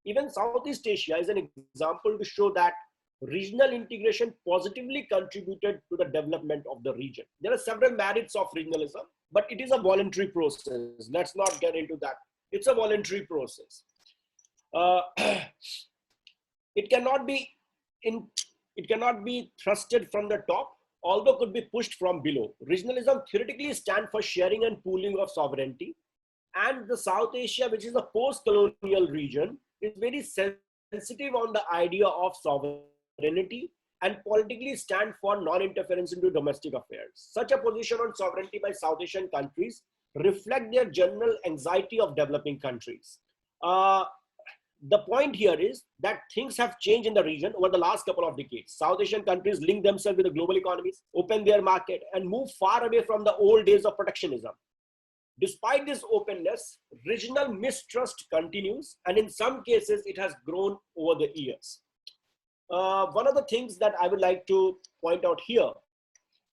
Even Southeast Asia is an example to show that regional integration positively contributed to the development of the region. There are several merits of regionalism, but it is a voluntary process. Let's not get into that. It's a voluntary process. It cannot be thrusted from the top, although could be pushed from below. Regionalism theoretically stands for sharing and pooling of sovereignty. And the South Asia, which is a post-colonial region, is very sensitive on the idea of sovereignty and politically stand for non-interference into domestic affairs. Such a position on sovereignty by South Asian countries reflect their general anxiety of developing countries. The point here is that things have changed in the region over the last couple of decades. South Asian countries link themselves with the global economies, open their market, and move far away from the old days of protectionism. Despite this openness, regional mistrust continues, and in some cases, it has grown over the years. One of the things that I would like to point out here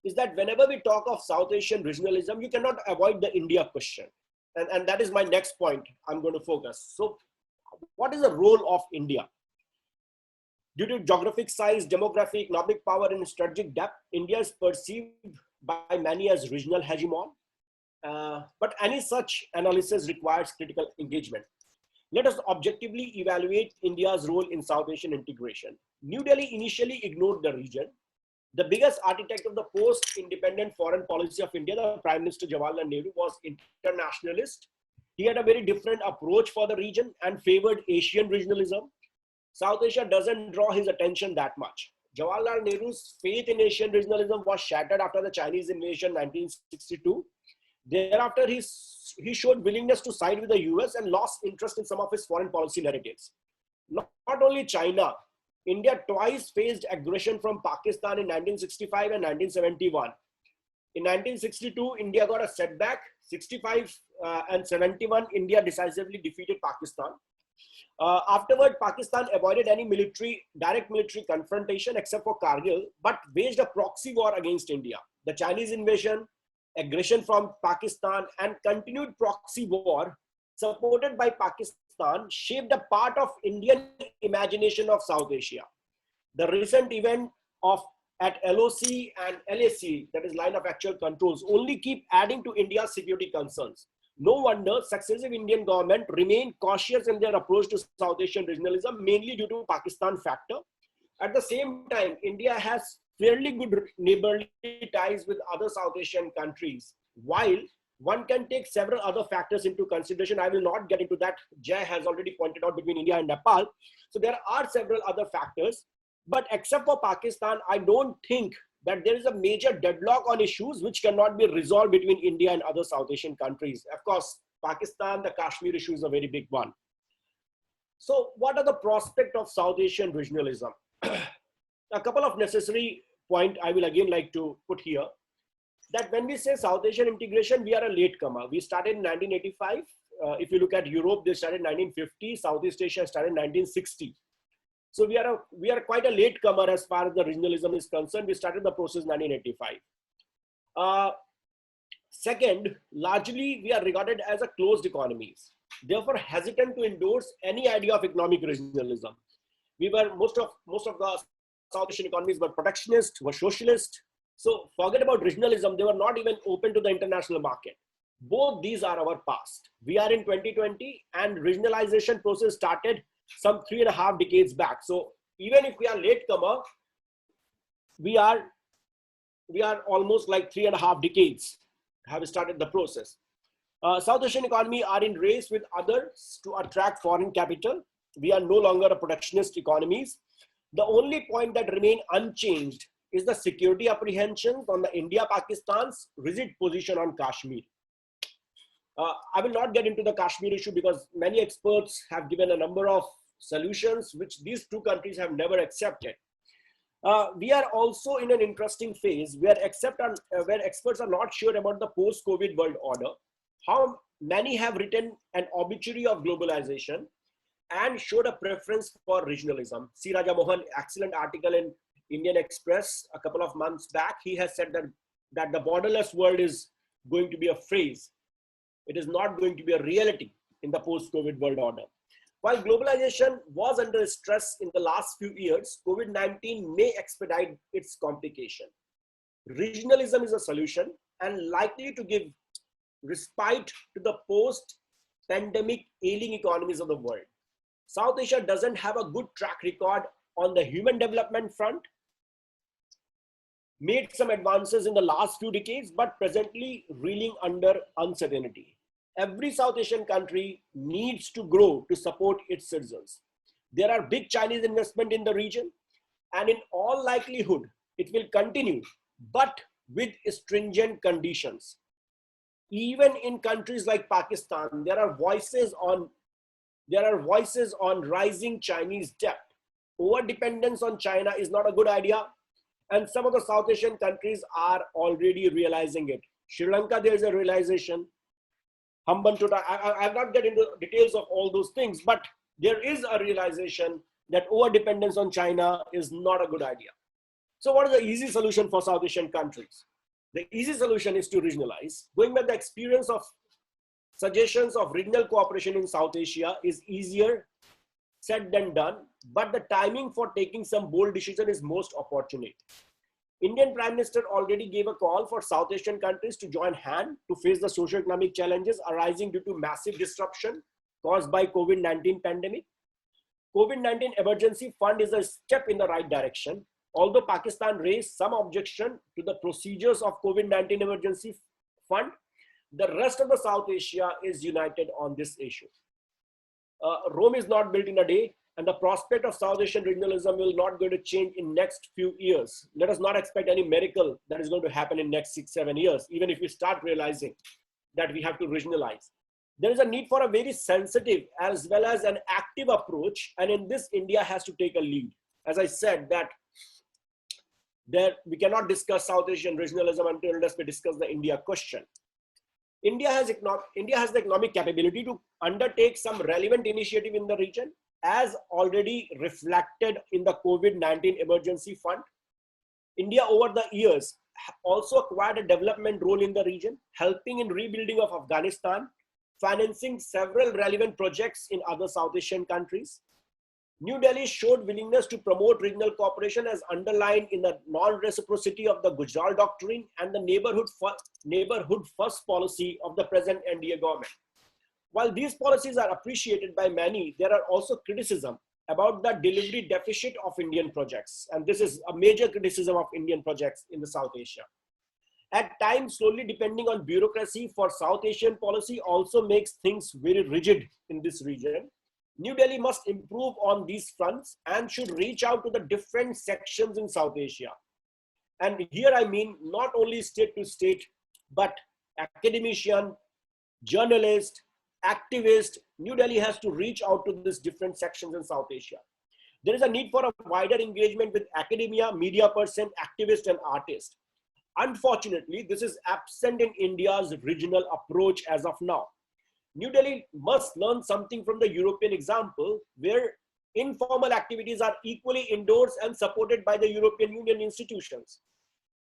is that whenever we talk of South Asian regionalism, you cannot avoid the India question. And that is my next point I'm going to focus. So what is the role of India? Due to geographic size, demographic, economic power, and strategic depth, India is perceived by many as regional hegemon. But any such analysis requires critical engagement. Let us objectively evaluate India's role in South Asian integration. New Delhi initially ignored the region. The biggest architect of the post-independent foreign policy of India, the Prime Minister Jawaharlal Nehru, was internationalist. He had a very different approach for the region and favored Asian regionalism. South Asia doesn't draw his attention that much. Jawaharlal Nehru's faith in Asian regionalism was shattered after the Chinese invasion in 1962. Thereafter, he showed willingness to side with the US and lost interest in some of his foreign policy narratives. Not only China, India twice faced aggression from Pakistan in 1965 and 1971. In 1962, India got a setback. 65 and 71, India decisively defeated Pakistan. Afterward, Pakistan avoided any direct military confrontation except for Kargil, but waged a proxy war against India. The Chinese invasion, aggression from Pakistan, and continued proxy war supported by Pakistan shaped a part of Indian imagination of South Asia. The recent event at LOC and LAC, that is line of actual controls, only keep adding to India's security concerns. No wonder successive Indian government remain cautious in their approach to South Asian regionalism, mainly due to Pakistan factor. At the same time, India has fairly good neighborly ties with other South Asian countries. While one can take several other factors into consideration, I will not get into that. Jay has already pointed out between India and Nepal. So there are several other factors, but except for Pakistan, I don't think that there is a major deadlock on issues which cannot be resolved between India and other South Asian countries. Of course, Pakistan, the Kashmir issue is a very big one. So what are the prospects of South Asian regionalism? A couple of necessary points I will again like to put here. That when we say South Asian integration, we are a latecomer. We started in 1985. If you look at Europe, they started in 1950. Southeast Asia started in 1960. So we are quite a latecomer as far as the regionalism is concerned. We started the process in 1985. Second, largely we are regarded as a closed economies, therefore hesitant to endorse any idea of economic regionalism. We were most of the South Asian economies were protectionist, were socialist. So forget about regionalism. They were not even open to the international market. Both these are our past. We are in 2020 and regionalization process started some 3.5 decades back. So even if we are latecomer, we are almost like 3.5 decades have started the process. South Asian economy are in race with others to attract foreign capital. We are no longer a protectionist economies. The only point that remain unchanged is the security apprehensions on the India-Pakistan's rigid position on Kashmir. I will not get into the Kashmir issue because many experts have given a number of solutions which these two countries have never accepted. We are also in an interesting phase where experts are not sure about the post-COVID world order. How many have written an obituary of globalization and showed a preference for regionalism. C. Raja Mohan, excellent article in Indian Express a couple of months back. He has said that the borderless world is going to be a phrase. It is not going to be a reality in the post-COVID world order. While globalization was under stress in the last few years, COVID-19 may expedite its complication. Regionalism is a solution and likely to give respite to the post-pandemic ailing economies of the world. South Asia doesn't have a good track record on the human development front, made some advances in the last few decades, but presently reeling under uncertainty. Every South Asian country needs to grow to support its citizens. There are big Chinese investment in the region, and in all likelihood, it will continue, but with stringent conditions. Even in countries like Pakistan, there are voices on There are voices on rising Chinese debt. Over-dependence on China is not a good idea, and some of the South Asian countries are already realizing it. Sri Lanka, there is a realization. Hambantota, I'll not get into details of all those things, but there is a realization that over-dependence on China is not a good idea. So what is the easy solution for South Asian countries? The easy solution is to regionalize. Going by the experience of suggestions of regional cooperation in South Asia is easier said than done, but the timing for taking some bold decision is most opportune. Indian Prime Minister already gave a call for South Asian countries to join hand to face the socio-economic challenges arising due to massive disruption caused by COVID-19 pandemic. COVID-19 emergency fund is a step in the right direction. Although Pakistan raised some objection to the procedures of COVID-19 emergency fund, the rest of the South Asia is united on this issue. Rome is not built in a day, and the prospect of South Asian regionalism will not going to change in next few years. Let us not expect any miracle that is going to happen in next 6-7 years, even if we start realizing that we have to regionalize. There is a need for a very sensitive as well as an active approach, and in this India has to take a lead. As I said, that we cannot discuss South Asian regionalism unless we discuss the India question. India has the economic capability to undertake some relevant initiative in the region, as already reflected in the COVID-19 emergency fund. India over the years also acquired a development role in the region, helping in rebuilding of Afghanistan, financing several relevant projects in other South Asian countries. New Delhi showed willingness to promote regional cooperation as underlined in the non-reciprocity of the Gujarat Doctrine and the neighborhood first policy of the present NDA government. While these policies are appreciated by many, there are also criticism about the delivery deficit of Indian projects. And this is a major criticism of Indian projects in the South Asia. At times, slowly depending on bureaucracy for South Asian policy also makes things very rigid in this region. New Delhi must improve on these fronts and should reach out to the different sections in South Asia. And here I mean not only state to state, but academician, journalist, activist. New Delhi has to reach out to these different sections in South Asia. There is a need for a wider engagement with academia, media person, activist, and artist. Unfortunately, this is absent in India's regional approach as of now. New Delhi must learn something from the European example, where informal activities are equally endorsed and supported by the European Union institutions.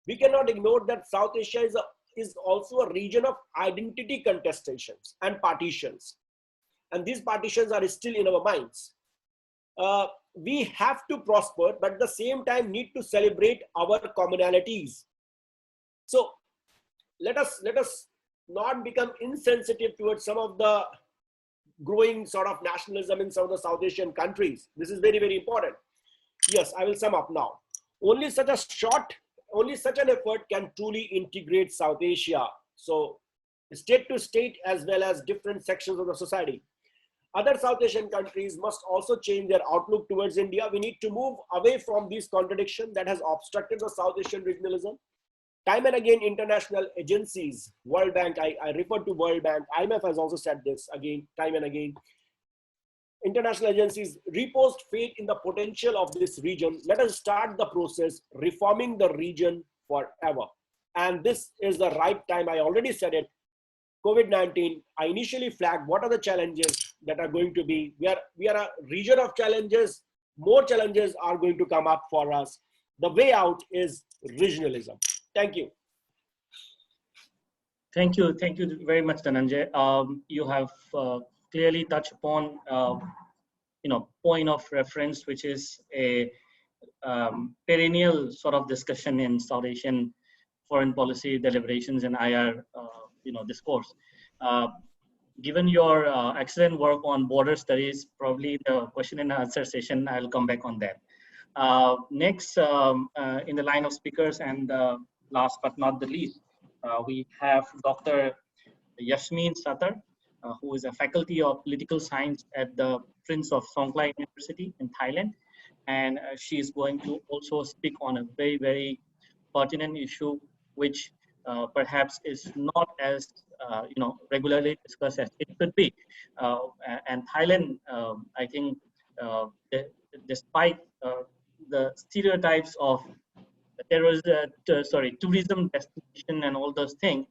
We cannot ignore that South Asia is also a region of identity contestations and partitions. And these partitions are still in our minds. We have to prosper, but at the same time need to celebrate our commonalities. So let us not become insensitive towards some of the growing sort of nationalism in some of the South Asian countries. This is very, very important. Yes, I will sum up now. Only such an effort can truly integrate South Asia. So state to state as well as different sections of the society. Other South Asian countries must also change their outlook towards India. We need to move away from these contradictions that has obstructed the South Asian regionalism. Time and again, international agencies, World Bank, I refer to World Bank, IMF has also said this again, time and again. International agencies repose faith in the potential of this region. Let us start the process, reforming the region forever. And this is the right time. I already said it. COVID-19, I initially flagged what are the challenges that are going to be. We are a region of challenges. More challenges are going to come up for us. The way out is regionalism. Thank you. Thank you very much, Dhananjay. You have clearly touched upon, point of reference, which is a perennial sort of discussion in South Asian foreign policy deliberations and IR, discourse. Given your excellent work on border studies, probably the question and answer session, I'll come back on that. Next, in the line of speakers, and last but not the least, we have Dr. Yasmin Sattar, who is a faculty of political science at the Prince of Songkla University in Thailand. And she is going to also speak on a very, very pertinent issue, which perhaps is not as regularly discussed as it could be. And Thailand, I think, despite the stereotypes of tourism destination and all those things,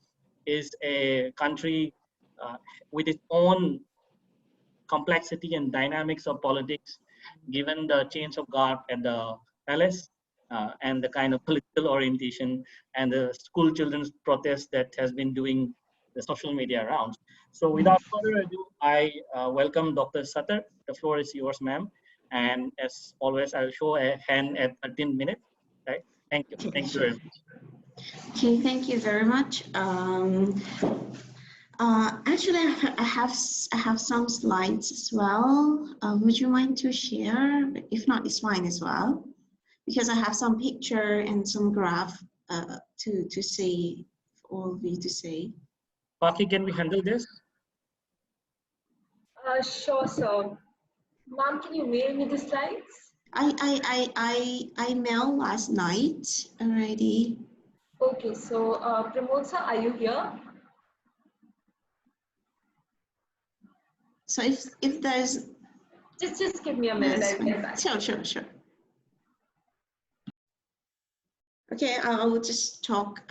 is a country with its own complexity and dynamics of politics, given the change of guard at the palace and the kind of political orientation and the school children's protest that has been doing the social media rounds. So without further ado, I welcome Dr. Sattar. The floor is yours, ma'am. And as always, I'll show a hand at 13 minutes. Right? Thank you. Thank you very much. Okay, thank you very much. Actually, I have some slides as well. Would you mind to share? If not, it's fine as well, because I have some picture and some graph to see, for all of you to see. Paki, can we handle this? Sure, sir. Ma'am, can you mail me the slides? I mailed last night already. Okay, so Pramod sir, are you here? So if there's just give me a minute, I'll get back. Sure. Okay, I'll just talk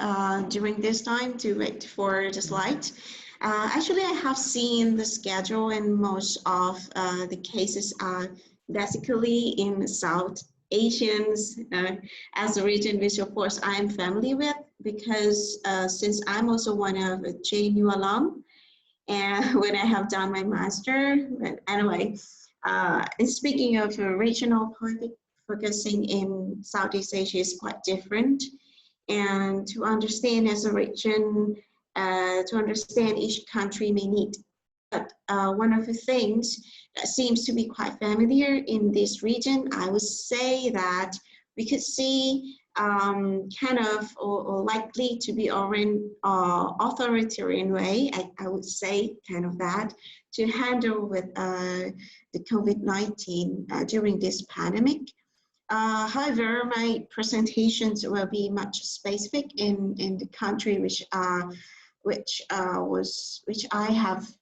during this time to wait for the slide. Actually, I have seen the schedule, and most of the cases are basically in South Asians as a region, which of course I am familiar with, because since I'm also one of a JNU alum, and when I have done my master. But anyway, and speaking of regional politics, focusing in Southeast Asia is quite different. And to understand as a region, to understand each country may need. But one of the things that seems to be quite familiar in this region, I would say that we could see kind of or likely to be authoritarian way, I would say kind of that, to handle with the COVID-19 during this pandemic. However, my presentations will be much specific in the country which I have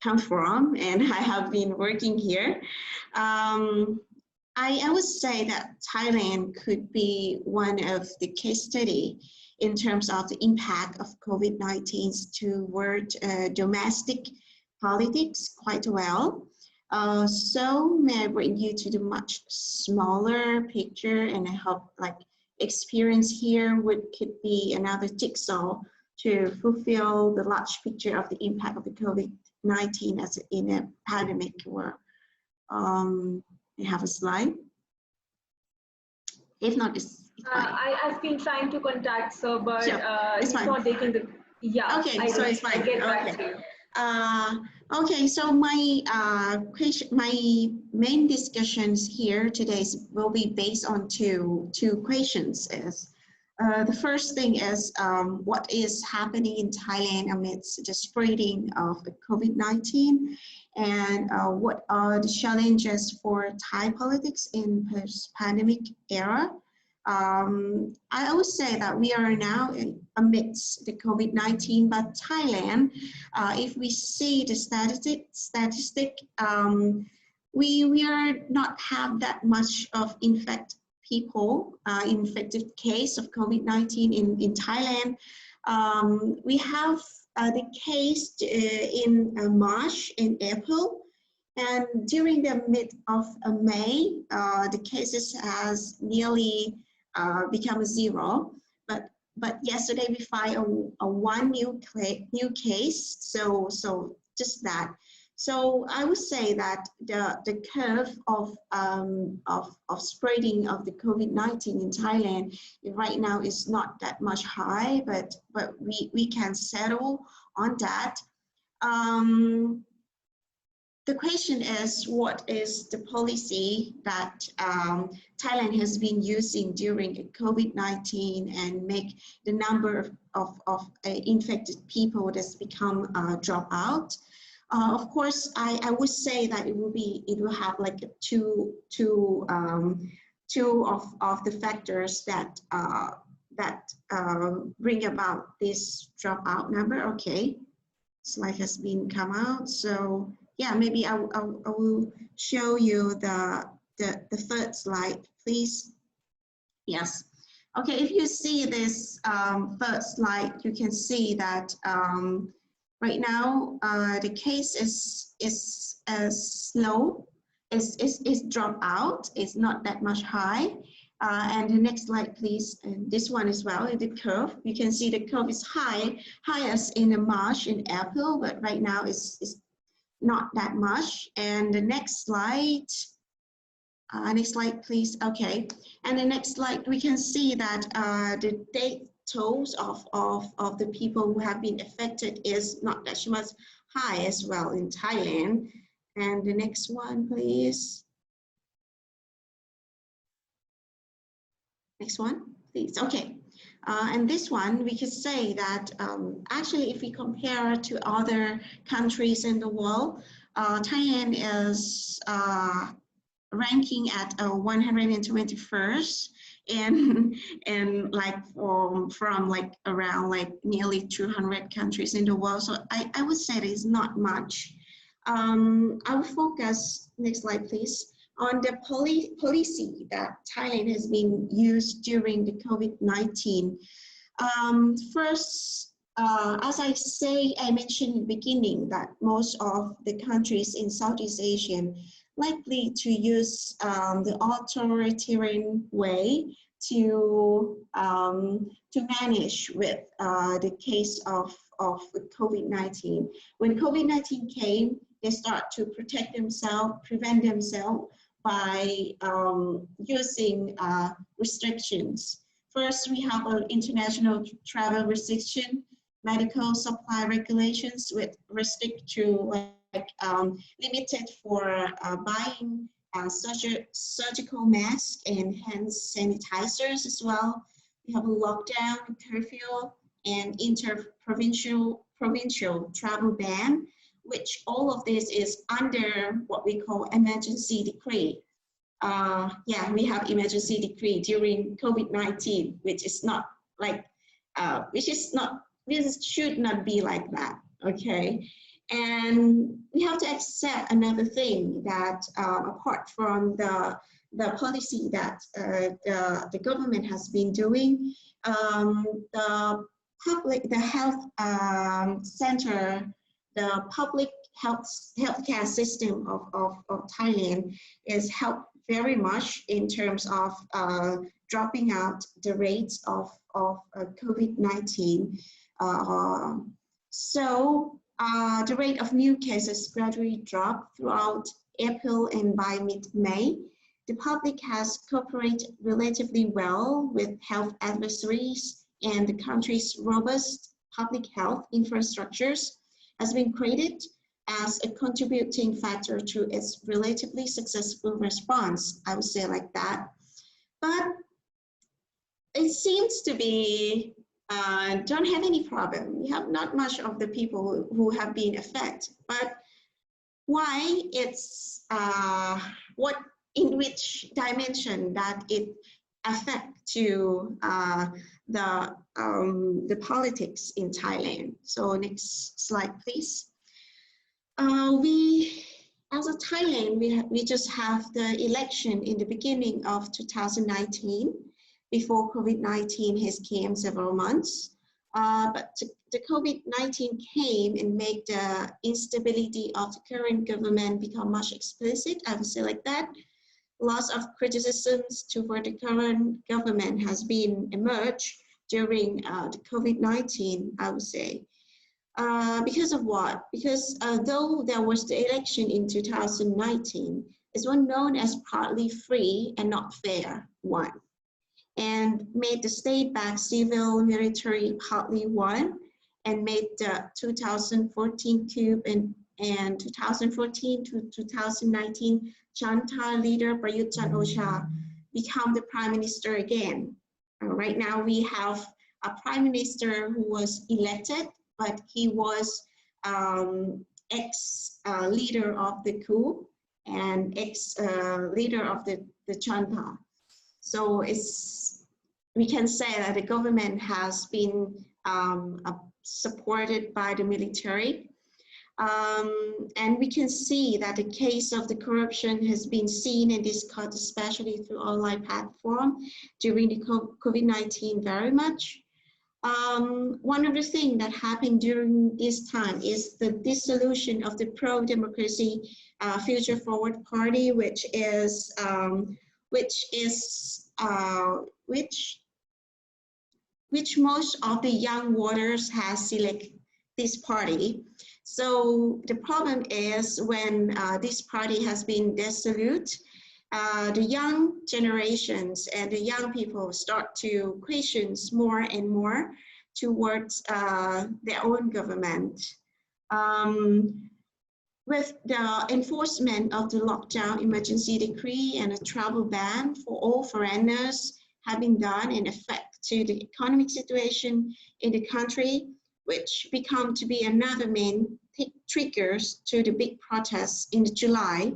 come from, and I have been working here. I would say that Thailand could be one of the case study in terms of the impact of COVID-19 toward domestic politics quite well. So may I bring you to the much smaller picture, and I hope like experience here could be another jigsaw to fulfill the large picture of the impact of the COVID-19 as in a pandemic world. You have a slide? If not, it's fine. I've been trying to contact sir, but sure. It's not taking the, yeah. Okay, so it's fine. I'll get back to you. Okay, so my my main discussions here today will be based on two questions. The first thing is what is happening in Thailand amidst the spreading of the COVID-19, and what are the challenges for Thai politics in post-pandemic era. I would say that we are now amidst the COVID-19, but Thailand, if we see the statistic, we are not have that much of infected case of COVID-19 in Thailand. We have the case in March and April, and during the mid of May, the cases has nearly become zero. But yesterday we find a one new case. So just that. So I would say that the curve of spreading of the COVID-19 in Thailand right now is not that much high, but we can settle on that. The question is, what is the policy that Thailand has been using during COVID-19 and make the number of infected people that's become drop out? Of course, I would say that it will have like two of the factors that bring about this dropout number. Okay, slide has been come out. So yeah, maybe I will show you the third slide, please. Yes. Okay, if you see this third slide, you can see that right now the case is slow. It's dropped out. It's not that much high. And the next slide, please. And this one as well, the curve. You can see the curve is highest in the March and April, but right now it's not that much. And the next slide. Next slide, please. Okay, and the next slide, we can see that the death tolls of the people who have been affected is not that much high as well in Thailand. And the next one, please. Next one, please. Okay, and this one, we could say that actually, if we compare to other countries in the world, Thailand is ranking at 121st, and like from like around like nearly 200 countries in the world. So I would say it is not much. I will focus, next slide please, on the policy that Thailand has been used during the COVID-19. First, as I mentioned in the beginning, that most of the countries in Southeast Asia likely to use the authoritarian way to manage with the case of COVID-19. When COVID-19 came, they start to protect themselves, prevent themselves by using restrictions. First, we have an international travel restriction, medical supply regulations with restrict to limited for buying surgical masks and hand sanitizers as well. We have a lockdown, curfew, and provincial travel ban, which all of this is under what we call emergency decree. Yeah, we have emergency decree during COVID-19, which is not like, this should not be like that, okay? And we have to accept another thing that apart from the policy that the government has been doing, the health center, the public healthcare system of Thailand is helped very much in terms of dropping out the rates of COVID-19. So the rate of new cases gradually dropped throughout April, and by mid-May, the public has cooperated relatively well with health advisories, and the country's robust public health infrastructures has been created as a contributing factor to its relatively successful response, I would say like that. But it seems to be don't have any problem. We have not much of the people who have been affected, but why it's what in which dimension that it affect to the politics in Thailand. So next slide, please. We as a Thailand, we just have the election in the beginning of 2019. Before COVID-19 has came several months, but the COVID-19 came and made the instability of the current government become much explicit, I would say like that. Lots of criticisms toward the current government has been emerged during the COVID-19, I would say. Because of what? Because though there was the election in 2019, it's one known as partly free and not fair one, and made the state-backed civil military partly won, and made the 2014 coup and 2014 to 2019 Janata leader Prayut Chan-o-cha become the prime minister again. Right now we have a prime minister who was elected, but he was ex-leader of the coup and ex-leader of the Janata. So we can say that the government has been supported by the military, And we can see that the case of the corruption has been seen and discussed, especially through online platform during the COVID-19 very much. One of the things that happened during this time is the dissolution of the pro-democracy Future Forward Party, which most of the young voters has selected this party. So the problem is when this party has been dissolute, the young generations and the young people start to question more and more towards their own government. With the enforcement of the lockdown emergency decree and a travel ban for all foreigners have been done in effect to the economic situation in the country, which become to be another main triggers to the big protests in July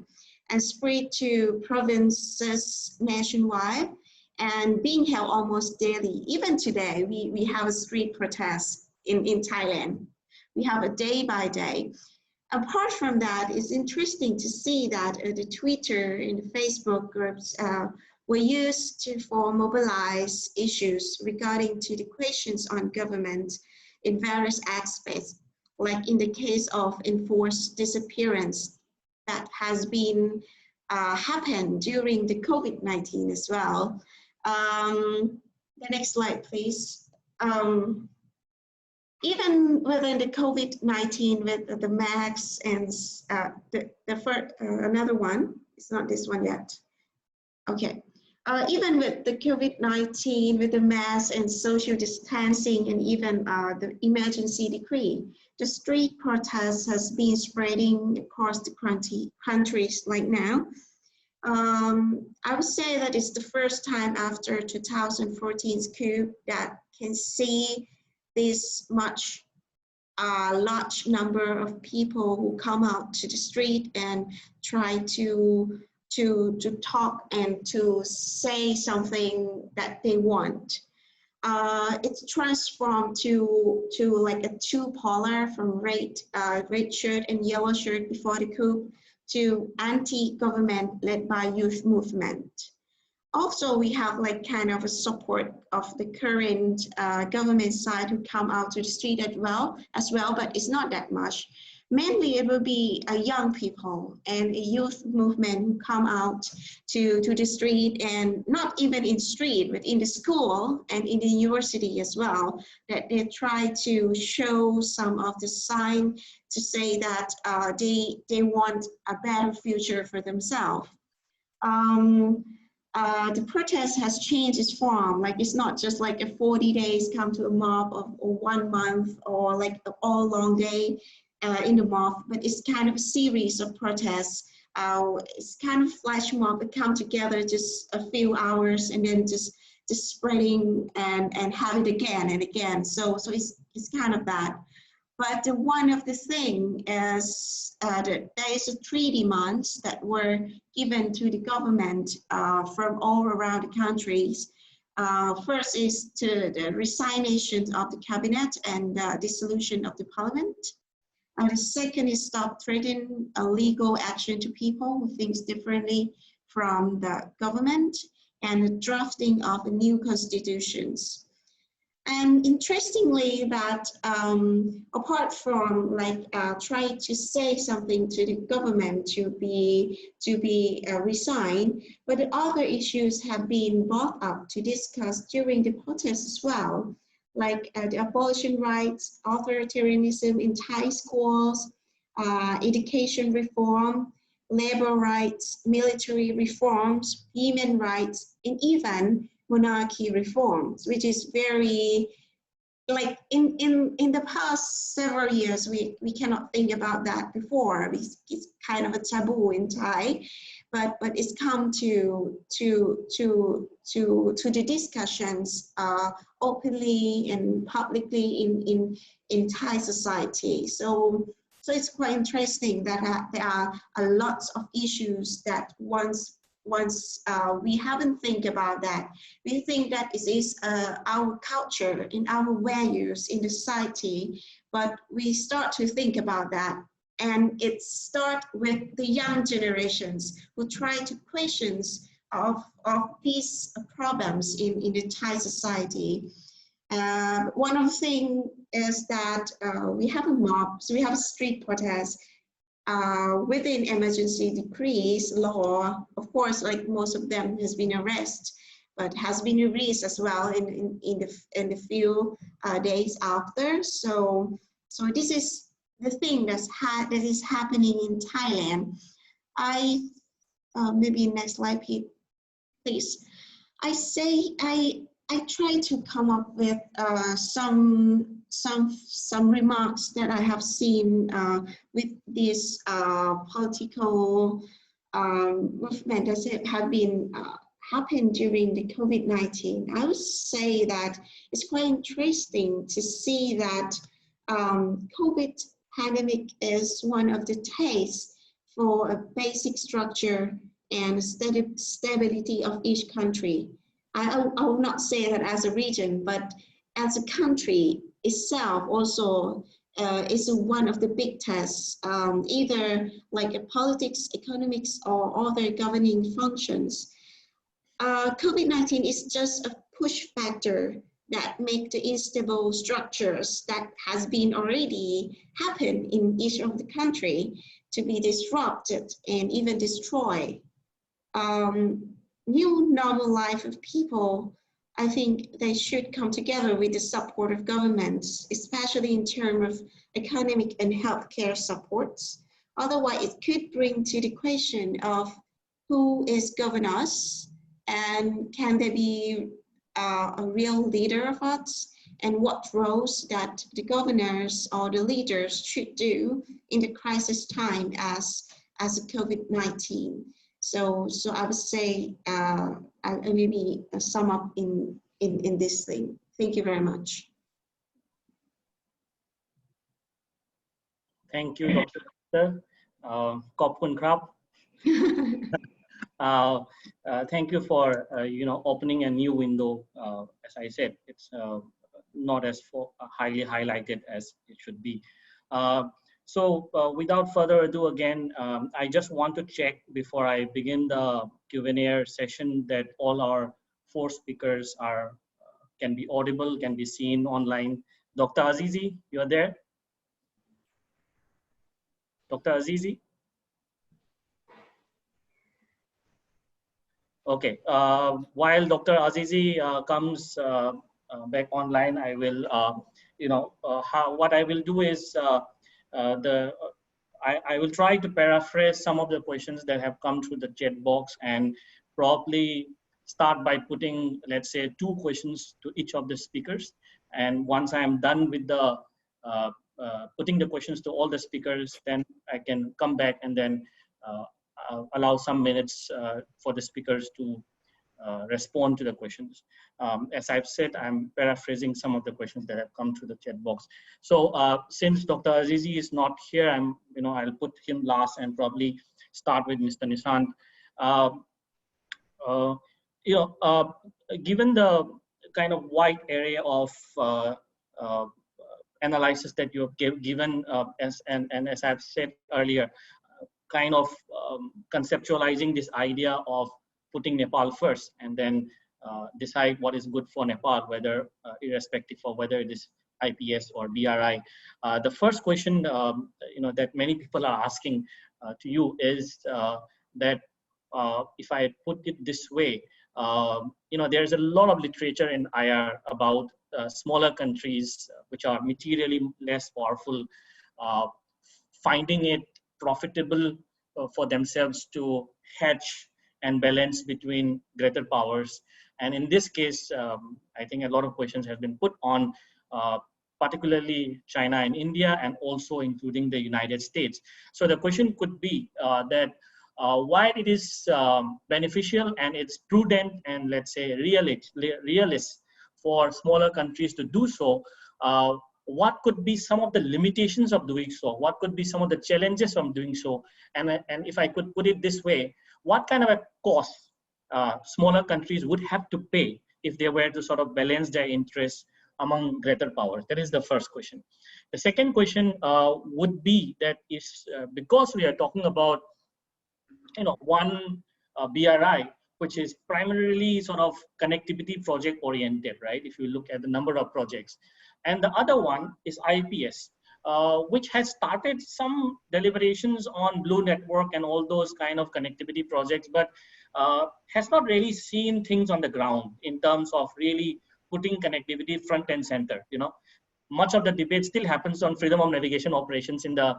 and spread to provinces nationwide and being held almost daily. Even today, we have a street protest in Thailand. We have a day by day. Apart from that, it's interesting to see that the Twitter and the Facebook groups were used for mobilize issues regarding to the questions on government in various aspects, like in the case of enforced disappearance that has been happened during the COVID-19 as well. The next slide, please. Even within the COVID-19 with the masks and another one, it's not this one yet. Okay. Even with the COVID-19, with the masks and social distancing and even the emergency decree, the street protests has been spreading across the countries like now. I would say that it's the first time after 2014's coup that can see this much large number of people who come out to the street and try to talk and to say something that they want. It's transformed to like a two-polar from red shirt and yellow shirt before the coup to anti-government led by youth movement. Also, we have like kind of a support of the current government side who come out to the street as well, but it's not that much. Mainly it will be young people and a youth movement who come out to the street, and not even in street, but in the school and in the university as well, that they try to show some of the sign to say that they want a better future for themselves. The protest has changed its form. Like it's not just like a 40 days come to a mob or 1 month or like an all long day in the mob, but it's kind of a series of protests. It's kind of flash mob that come together just a few hours and then just spreading and have it again and again. So it's kind of that. But one of the thing is that there is 3 demands that were given to the government from all around the countries. First is to the resignation of the cabinet and dissolution of the parliament. The second is stop threatening legal action to people who think differently from the government, and the drafting of new constitutions. And interestingly, that apart from like trying to say something to the government to be resigned, but the other issues have been brought up to discuss during the protests as well, like the abolition rights, authoritarianism in Thai schools, education reform, labor rights, military reforms, human rights, and even monarchy reforms, which is very, like in the past several years, we cannot think about that before. It's kind of a taboo in Thai, but it's come to the discussions openly and publicly in Thai society. So it's quite interesting that there are a lot of issues that once we haven't think about that. We think that it is our culture and our values in the society, but we start to think about that And it starts with the young generations who try to question of these problems in the Thai society. One of the things is that we have a mob, so we have a street protest within emergency decrees law. Of course, like most of them has been arrested, but has been released as well in the few days after. So this is the thing that is happening in Thailand. Maybe next slide, please. I try to come up with some remarks that I have seen with this political movement that have been happened during the COVID-19. I would say that it's quite interesting to see that COVID pandemic is one of the tastes for a basic structure and stability of each country. I will not say that as a region, but as a country itself also is one of the big tests, either like a politics, economics, or other governing functions. COVID-19 is just a push factor that make the unstable structures that has been already happened in each of the country to be disrupted and even destroyed. New normal life of people, I think they should come together with the support of governments, especially in terms of economic and healthcare supports. Otherwise, it could bring to the question of who is govern us, and can there be a real leader of us, and what roles that the governors or the leaders should do in the crisis time as a COVID-19. So I would say I maybe sum up in this thing. Thank you very much. Thank you, Dr. Khop Kun Krap. Thank you for opening a new window. As I said, it's not as highly highlighted as it should be. So without further ado, again, I just want to check before I begin the Q&A session that all our 4 speakers can be audible, can be seen online. Dr. Azizi, you are there? Dr. Azizi? Okay, while Dr. Azizi comes back online, I will, what I will do is I will try to paraphrase some of the questions that have come through the chat box and probably start by putting, let's say, 2 questions to each of the speakers. And once I am done with the putting the questions to all the speakers, then I can come back and then allow some minutes for the speakers to respond to the questions. As I've said, I'm paraphrasing some of the questions that have come through the chat box. So since Dr. Azizi is not here, I'll put him last and probably start with Mr. Nishaant. Given the kind of wide area of analysis that you have given, as I've said earlier, kind of conceptualizing this idea of putting Nepal first and then decide what is good for Nepal, whether irrespective of whether it is IPS or BRI. The first question that many people are asking to you is that if I put it this way, there's a lot of literature in IR about smaller countries which are materially less powerful, finding it profitable for themselves to hedge and balance between greater powers. And in this case, I think a lot of questions have been put on particularly China and India, and also including the United States. So the question could be that why it is beneficial and it's prudent and, let's say, realist for smaller countries to do so. What could be some of the limitations of doing so? What could be some of the challenges of doing so? And if I could put it this way, what kind of a cost smaller countries would have to pay if they were to sort of balance their interests among greater powers? That is the first question. The second question would be that is because we are talking about one BRI, which is primarily sort of connectivity project oriented, right? If you look at the number of projects, and the other one is IPS, which has started some deliberations on Blue Network and all those kind of connectivity projects, but has not really seen things on the ground in terms of really putting connectivity front and center. Much of the debate still happens on freedom of navigation operations in the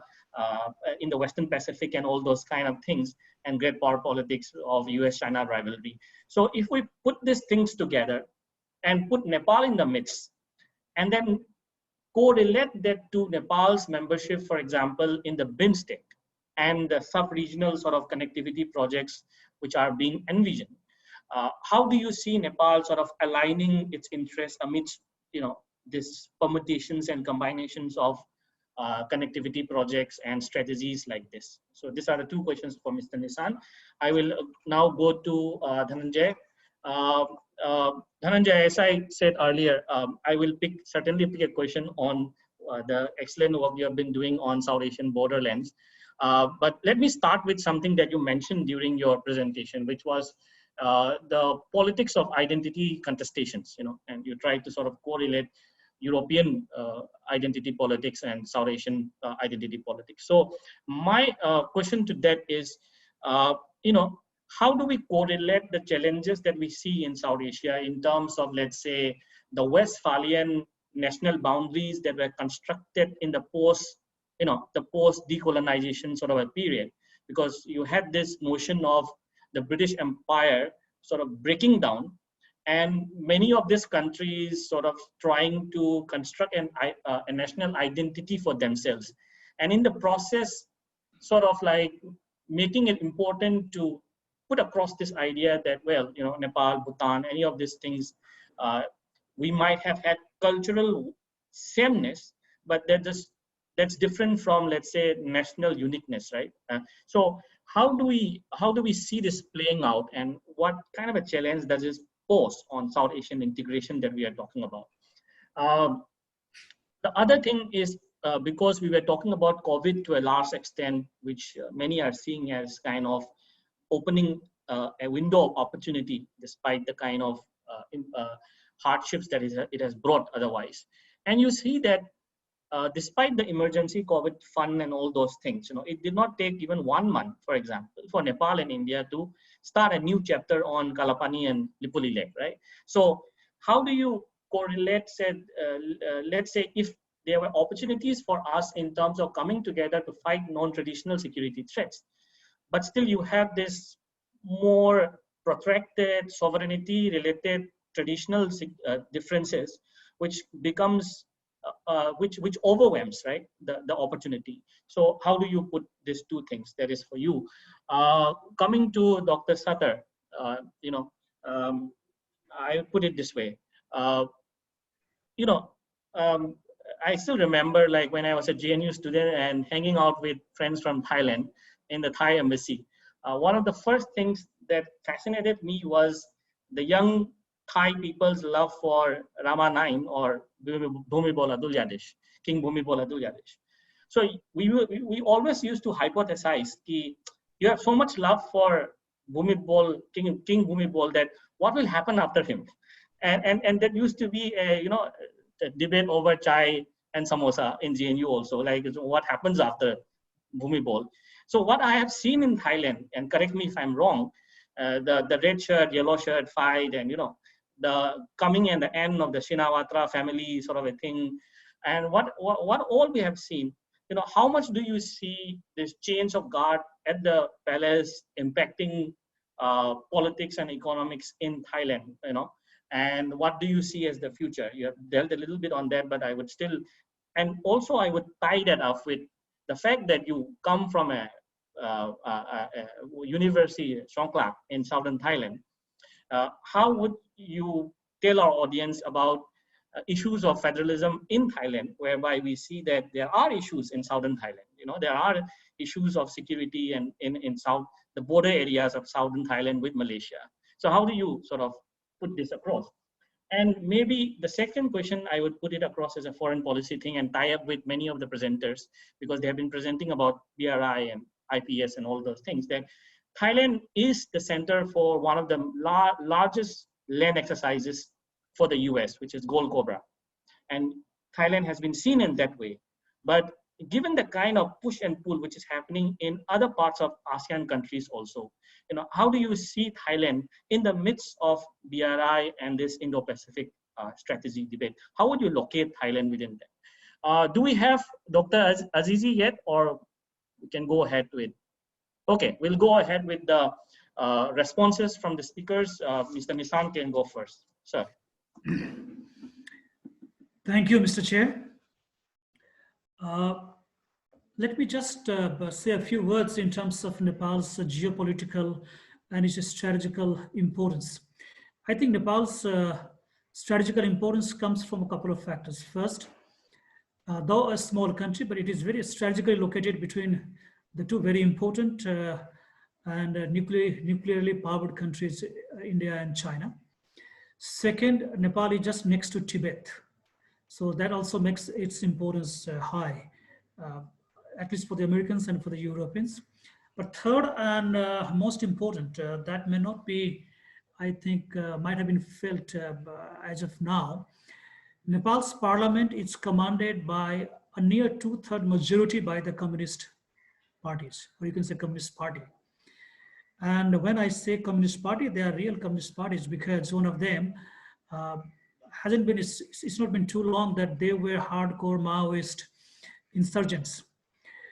Western Pacific and all those kind of things, and great power politics of US-China rivalry. So if we put these things together and put Nepal in the midst, and then correlate that to Nepal's membership, for example, in the BIMSTEC and the sub-regional sort of connectivity projects which are being envisioned, how do you see Nepal sort of aligning its interests amidst these permutations and combinations of connectivity projects and strategies like this? So these are the two questions for Mr. Nishaant. I will now go to Dhananjay. Dhananjay, as I said earlier, I will certainly pick a question on the excellent work you have been doing on South Asian borderlands. But let me start with something that you mentioned during your presentation, which was the politics of identity contestations, and you tried to sort of correlate European identity politics and South Asian identity politics. So my question to that is, how do we correlate the challenges that we see in South Asia in terms of, let's say, the Westphalian national boundaries that were constructed in the post decolonization sort of a period? Because you had this notion of the British Empire sort of breaking down, and many of these countries sort of trying to construct a national identity for themselves. And in the process, sort of like making it important to put across this idea that, well, Nepal, Bhutan, any of these things, we might have had cultural sameness, but that's different from, let's say, national uniqueness, right? So how do we see this playing out, and what kind of a challenge does this pose on South Asian integration that we are talking about? The other thing is, because we were talking about COVID to a large extent, which many are seeing as kind of opening a window of opportunity despite the kind of hardships that it has brought otherwise. And you see that despite the emergency COVID fund and all those things, it did not take even 1 month, for example, for Nepal and India to start a new chapter on Kalapani and Lipuli Lake, right? So how do you correlate, let's say, if there were opportunities for us in terms of coming together to fight non-traditional security threats, but still you have this more protracted sovereignty-related traditional differences, which becomes which overwhelms, right, the opportunity. So how do you put these two things? That is for you. Coming to Dr. Sattar, I put it this way. I still remember, like, when I was a JNU student and hanging out with friends from Thailand in the Thai embassy. One of the first things that fascinated me was the young Thai people's love for Rama IX, or Bhumibol Adulyadej, King Bhumibol Adulyadej. So we always used to hypothesize that you have so much love for Bhumibol, King Bhumibol, that what will happen after him? And that used to be a debate over chai and samosa in JNU also, like what happens after Bhumibol. So what I have seen in Thailand, and correct me if I'm wrong, the red shirt, yellow shirt fight, and the coming and the end of the Shinawatra family sort of a thing, and what all we have seen, how much do you see this change of guard at the palace impacting politics and economics in Thailand, and what do you see as the future? You have dealt a little bit on that, but I would still, and also I would tie that up with the fact that you come from a university, Songkla, in southern Thailand. How would you tell our audience about issues of federalism in Thailand, whereby we see that there are issues in southern Thailand? There are issues of security and in the border areas of southern Thailand with Malaysia. So how do you sort of put this across? And maybe the second question, I would put it across as a foreign policy thing and tie up with many of the presenters, because they have been presenting about BRI and IPS and all those things, that Thailand is the center for one of the largest land exercises for the US, which is Gold Cobra. And Thailand has been seen in that way. But given the kind of push and pull which is happening in other parts of ASEAN countries also, how do you see Thailand in the midst of BRI and this Indo-Pacific strategy debate? How would you locate Thailand within that? Do we have Dr. Azizi yet, or we can go ahead with? Okay, we'll go ahead with the responses from the speakers. Mr. Nishaant can go first, sir. Thank you, Mr. Chair. Let me just say a few words in terms of Nepal's geopolitical and its strategical importance. I think Nepal's strategical importance comes from a couple of factors. First, though a small country, but it is very strategically located between the two very important and nuclearly powered countries, India and China. Second, Nepal is just next to Tibet. So that also makes its importance high, at least for the Americans and for the Europeans. But third and most important, that may not be, I think, might have been felt as of now. Nepal's parliament is commanded by a near 2/3 majority by the communist parties, or you can say Communist Party. And when I say Communist Party, they are real Communist parties, because one of them hasn't been, it's not been too long that they were hardcore Maoist insurgents.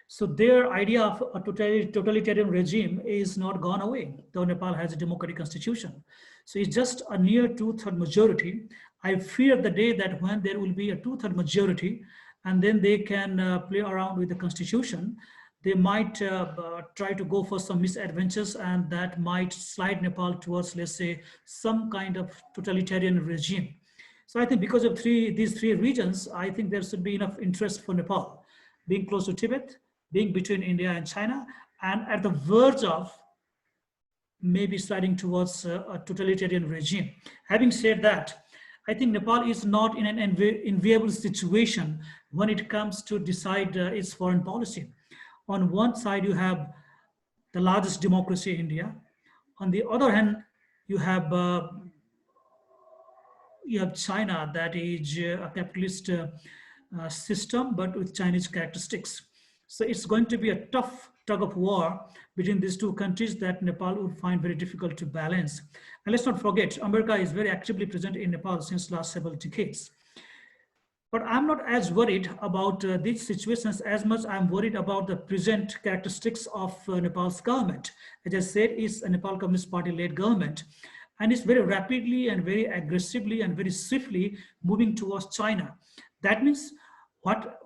So their idea of a totalitarian regime is not gone away, though Nepal has a democratic constitution. So it's just a near 2/3 majority. I fear the day that when there will be a 2/3 majority and then they can play around with the constitution, they might try to go for some misadventures, and that might slide Nepal towards, let's say, some kind of totalitarian regime. So I think because of these three regions, I think there should be enough interest for Nepal, being close to Tibet, being between India and China, and at the verge of maybe sliding towards a totalitarian regime. Having said that, I think Nepal is not in an enviable situation when it comes to decide its foreign policy. On one side, you have the largest democracy, India. On the other hand, you have China, that is a capitalist system, but with Chinese characteristics. So it's going to be a tough tug of war between these two countries that Nepal would find very difficult to balance. And let's not forget, America is very actively present in Nepal since last several decades. But I'm not as worried about these situations as much I'm worried about the present characteristics of Nepal's government. As I said, it's a Nepal Communist Party-led government, and it's very rapidly and very aggressively and very swiftly moving towards China. That means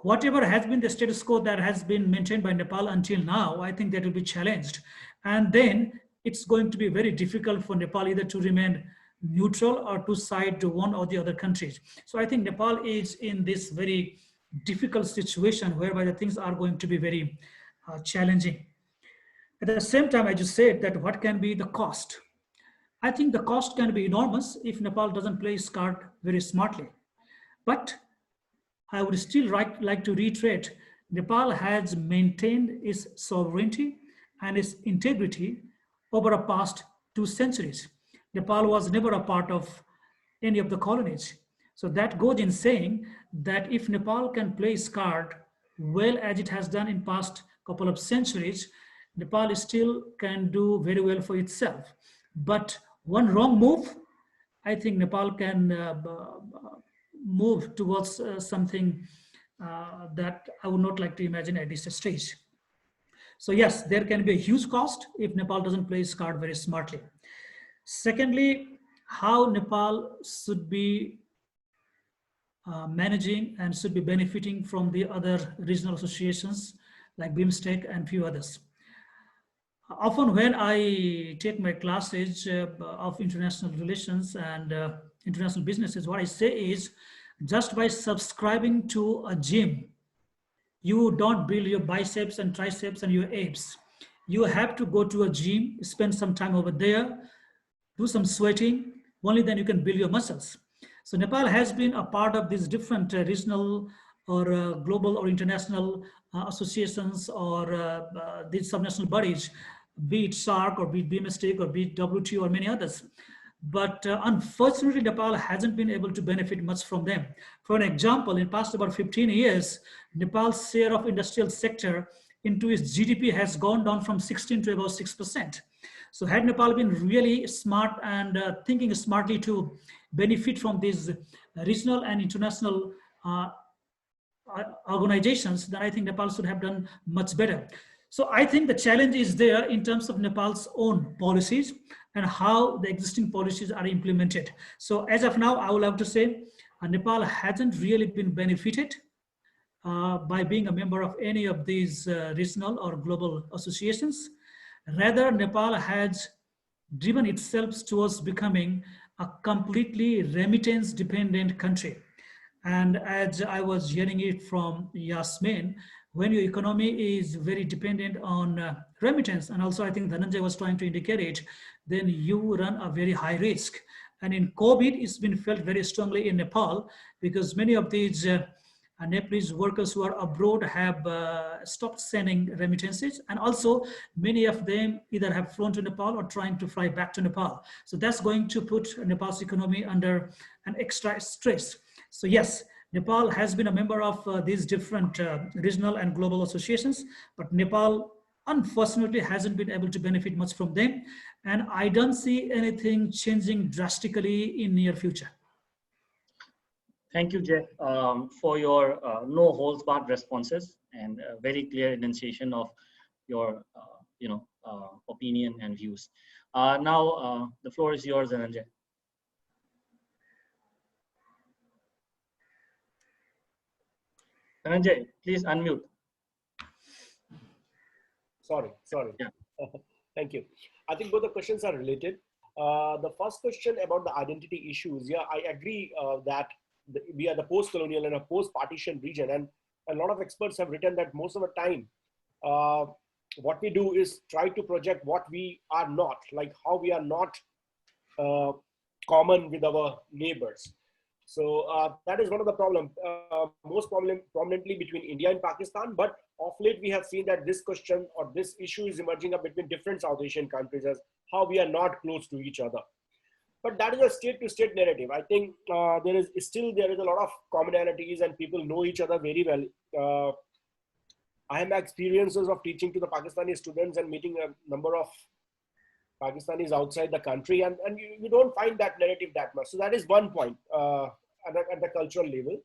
whatever has been the status quo that has been maintained by Nepal until now, I think that will be challenged. And then it's going to be very difficult for Nepal either to remain neutral or to side to one or the other countries. So I think Nepal is in this very difficult situation whereby the things are going to be very challenging. At the same time, I just said that what can be the cost? I think the cost can be enormous if Nepal doesn't play its card very smartly. But I would still like to reiterate, Nepal has maintained its sovereignty and its integrity over the past 2 centuries. Nepal was never a part of any of the colonies. So that goes in saying that if Nepal can play its card well as it has done in past couple of centuries, Nepal still can do very well for itself. But one wrong move, I think Nepal can move towards something that I would not like to imagine at this stage. So yes, there can be a huge cost if Nepal doesn't play its card very smartly. Secondly, how Nepal should be managing and should be benefiting from the other regional associations like BIMSTEC and few others. Often when I take my classes of international relations and international businesses, what I say is just by subscribing to a gym, you don't build your biceps and triceps and your abs. You have to go to a gym, spend some time over there, do some sweating, only then you can build your muscles. So Nepal has been a part of these different regional or global or international associations or these subnational bodies, be it SARC or be it BMSTEC or be it WTO or many others. But unfortunately, Nepal hasn't been able to benefit much from them. For an example, in past about 15 years, Nepal's share of industrial sector into its GDP has gone down from 16 to about 6%. So had Nepal been really smart and thinking smartly to benefit from these regional and international organizations, then I think Nepal should have done much better. So I think the challenge is there in terms of Nepal's own policies and how the existing policies are implemented. So as of now, I would have to say Nepal hasn't really been benefited by being a member of any of these regional or global associations. Rather, Nepal has driven itself towards becoming a completely remittance dependent country. And as I was hearing it from Yasmin, when your economy is very dependent on remittance, and also I think Dhananjay was trying to indicate it, then you run a very high risk. And in COVID, it's been felt very strongly in Nepal because many of these Nepalese workers who are abroad have stopped sending remittances, and also many of them either have flown to Nepal or trying to fly back to Nepal. So that's going to put Nepal's economy under an extra stress. So yes, Nepal has been a member of these different regional and global associations, but Nepal unfortunately hasn't been able to benefit much from them. And I don't see anything changing drastically in near future. Thank you, Jay, for your no holds barred responses and a very clear enunciation of your, opinion and views. Now, the floor is yours, Dhananjay. Dhananjay, please unmute. Sorry. Yeah. Thank you. I think both the questions are related. The first question about the identity issues. Yeah, I agree that we are the post-colonial and a post-partition region, and a lot of experts have written that most of the time, what we do is try to project what we are not, like how we are not common with our neighbors. So that is one of the problems, most prominently between India and Pakistan. But of late, we have seen that this question or this issue is emerging up between different South Asian countries as how we are not close to each other. But that is a state-to-state narrative. I think there is a lot of commonalities and people know each other very well. I have experiences of teaching to the Pakistani students and meeting a number of Pakistanis outside the country, and you don't find that narrative that much. So that is one point at the cultural level.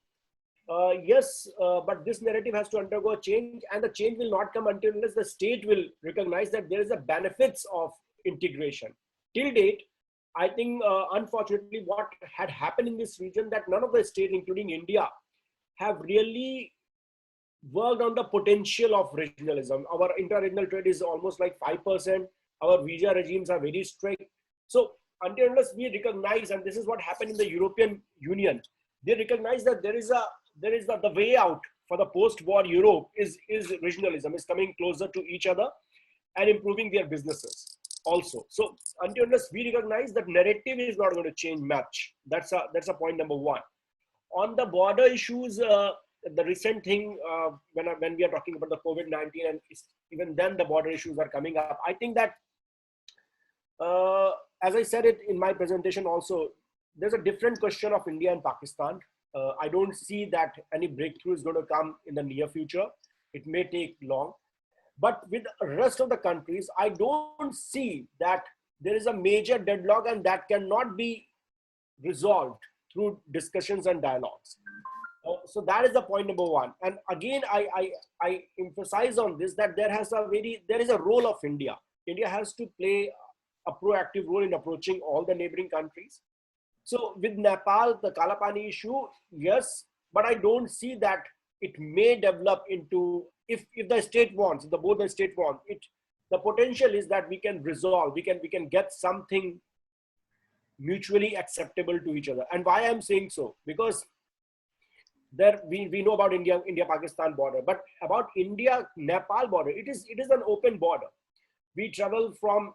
Yes, but this narrative has to undergo a change, and the change will not come until unless the state will recognize that there is a benefits of integration. Till date, I think, unfortunately, what had happened in this region that none of the states, including India, have really worked on the potential of regionalism. Our inter-regional trade is almost like 5%. Our visa regimes are very strict. So until unless we recognize, and this is what happened in the European Union, they recognize that there is the way out for the post-war Europe is regionalism, is coming closer to each other and improving their businesses also. So until unless we recognize that narrative is not going to change much. That's a point number one. On the border issues, the recent thing when we are talking about the COVID-19, and even then the border issues are coming up. I think that as I said it in my presentation also, there's a different question of India and Pakistan. I don't see that any breakthrough is going to come in the near future. It may take long. But with the rest of the countries, I don't see that there is a major deadlock and that cannot be resolved through discussions and dialogues. So that is the point number one. And again, I emphasize on this that there is a role of India. India has to play a proactive role in approaching all the neighboring countries. So with Nepal, the Kalapani issue, yes, but I don't see that it may develop into, if the state wants, if both the state want it, the potential is that we can resolve, we can get something mutually acceptable to each other. And why I'm saying so, because there we know about India-Pakistan border, but about India-Nepal border, it is an open border. We travel from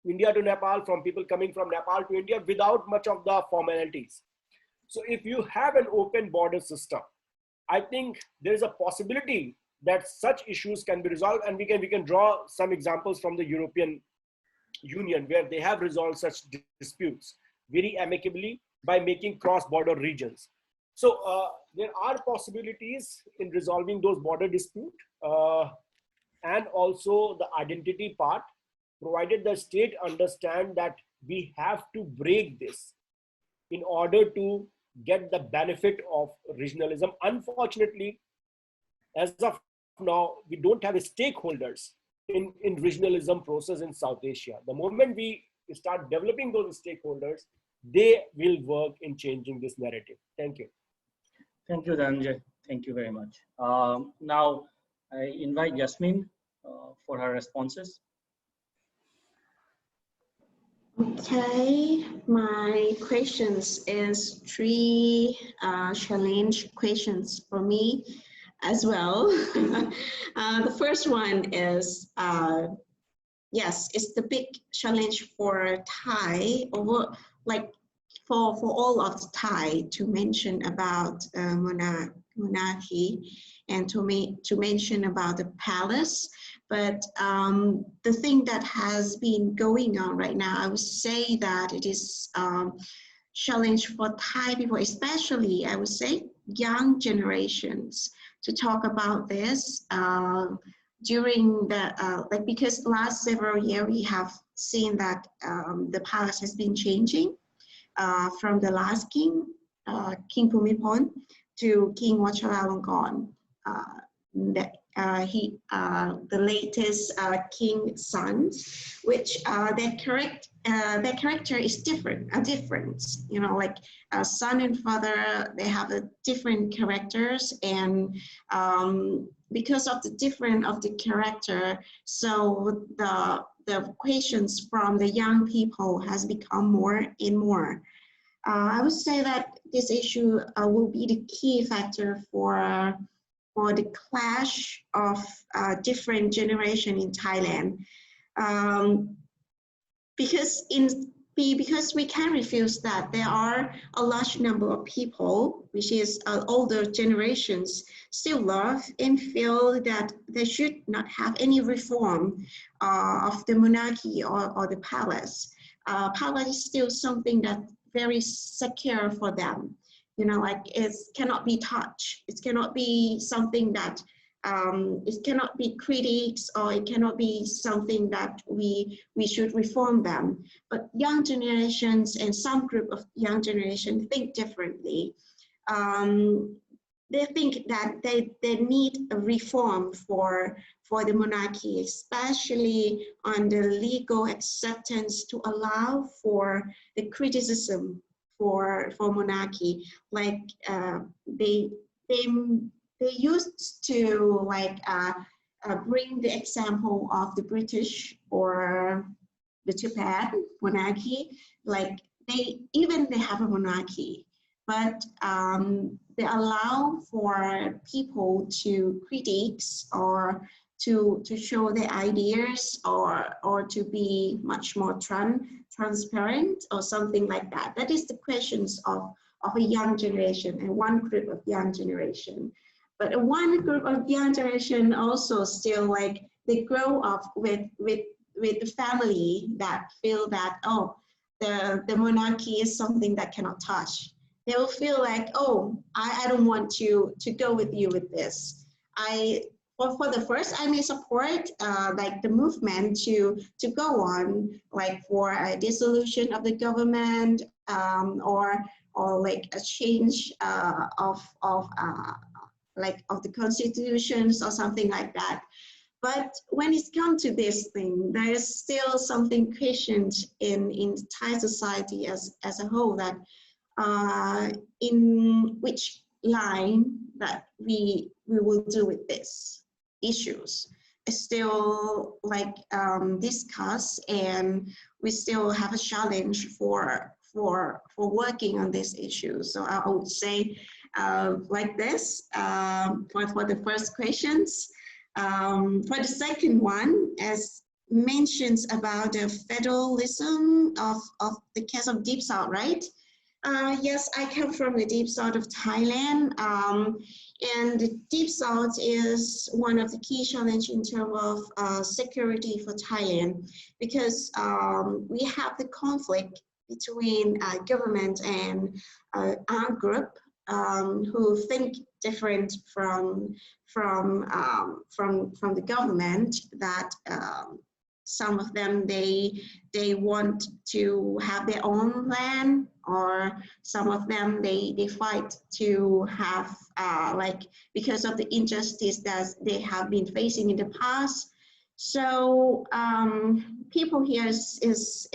India to Nepal, from people coming from Nepal to India without much of the formalities. So if you have an open border system, I think there is a possibility that such issues can be resolved, and we can draw some examples from the European Union where they have resolved such disputes very amicably by making cross-border regions. So there are possibilities in resolving those border disputes, and also the identity part, provided the state understand that we have to break this in order to get the benefit of regionalism. Unfortunately, as of now, we don't have stakeholders in regionalism process in South Asia. The moment we start developing those stakeholders, they will work in changing this narrative. Thank you. Thank you, Dhananjay. Thank you very much. Now, I invite Yasmin for her responses. Okay, my questions is 3 challenge questions for me as well. The first one is, yes, it's the big challenge for Thai, or like for all of Thai, to mention about monarchy and to mention about the palace. But the thing that has been going on right now, I would say that it is challenge for Thai people, especially I would say young generations, to talk about this during the like, because last several years we have seen that the palace has been changing from the last king, King Bhumibol, to King Vajiralongkorn. The latest king's sons, which their character is different, you know, like son and father, they have a different characters, and because of the different of the character, so the questions from the young people has become more and more. I would say that this issue will be the key factor for the clash of different generation in Thailand, because we can refuse that there are a large number of people, which is older generations, still love and feel that they should not have any reform of the monarchy or the palace. Palace is still something that very secure for them. You know, like it cannot be touched. It cannot be something that, it cannot be critiques, or it cannot be something that we should reform them. But young generations and some group of young generation think differently. They think that they need a reform for the monarchy, especially on the legal acceptance to allow for the criticism for monarchy. Like they used to like bring the example of the British or the Japan monarchy. Like they have a monarchy, but they allow for people to critiques or to show their ideas, or to be much more transparent or something like that. That is the questions of a young generation and one group of young generation. But one group of young generation also still like they grow up with the family that feel that, oh, the monarchy is something that cannot touch. They will feel like, oh, I don't want to go with you with this. For the first, I may support like the movement to go on, like for a dissolution of the government, or like a change of the constitutions or something like that. But when it comes to this thing, there is still something questioned in Thai society as a whole, that in which line that we will do with this issues. It's still like discussed, and we still have a challenge for working on this issue. So I would say like this for the first questions. For the second one, as mentions about the federalism of the case of Deep South, right? Yes, I come from the deep south of Thailand, and the deep south is one of the key challenges in terms of security for Thailand, because we have the conflict between government and armed group who think different from the government. That some of them they want to have their own land, or some of them they fight to have like because of the injustice that they have been facing in the past. So people here is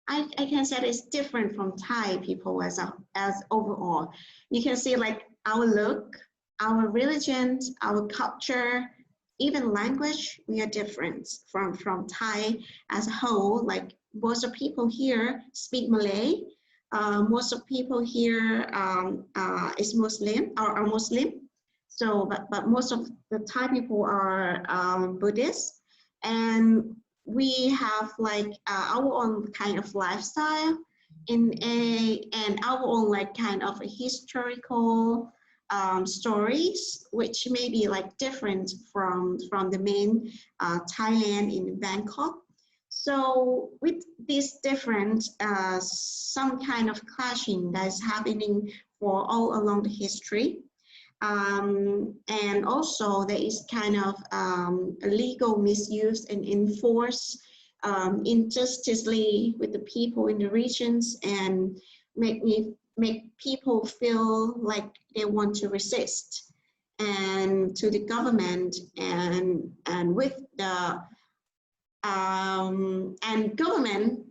I can say it's different from Thai people as overall. You can see like our look, our religion, our culture, even language, we are different from Thai as a whole. Like most of people here speak Malay. Most of people here is Muslim or are Muslim. So, but most of the Thai people are Buddhist, and we have like our own kind of lifestyle and our own like kind of a historical stories, which may be like different from the main Thailand in Bangkok. So with this different, some kind of clashing that is happening for all along the history. And also there is kind of legal misuse and enforce injusticely with the people in the regions, and make people feel like they want to resist and to the government, and with the and government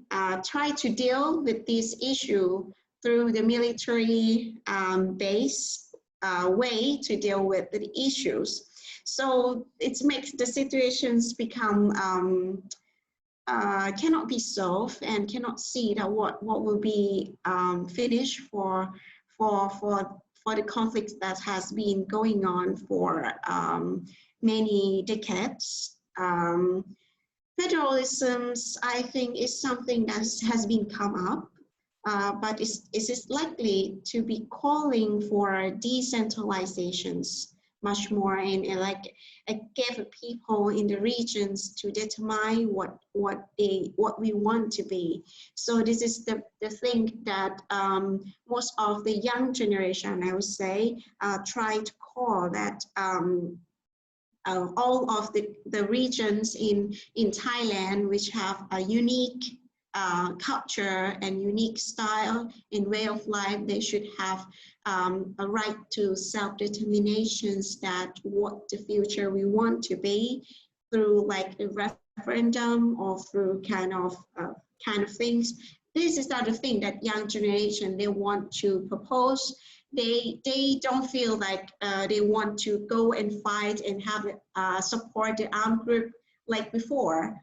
try to deal with this issue through the military base way to deal with the issues. So it makes the situations become cannot be solved, and cannot see that what will be finished for the conflict that has been going on for many decades. Federalism, I think, is something that has been come up, but is likely to be calling for decentralizations much more, and like give people in the regions to determine what we want to be. So this is the thing that most of the young generation, I would say, try to call that all of the regions in Thailand, which have a unique culture and unique style and way of life, they should have a right to self-determinations, that what the future we want to be, through like a referendum or through kind of things. This is not the thing that young generation they want to propose. They don't feel like they want to go and fight and have support the armed group like before.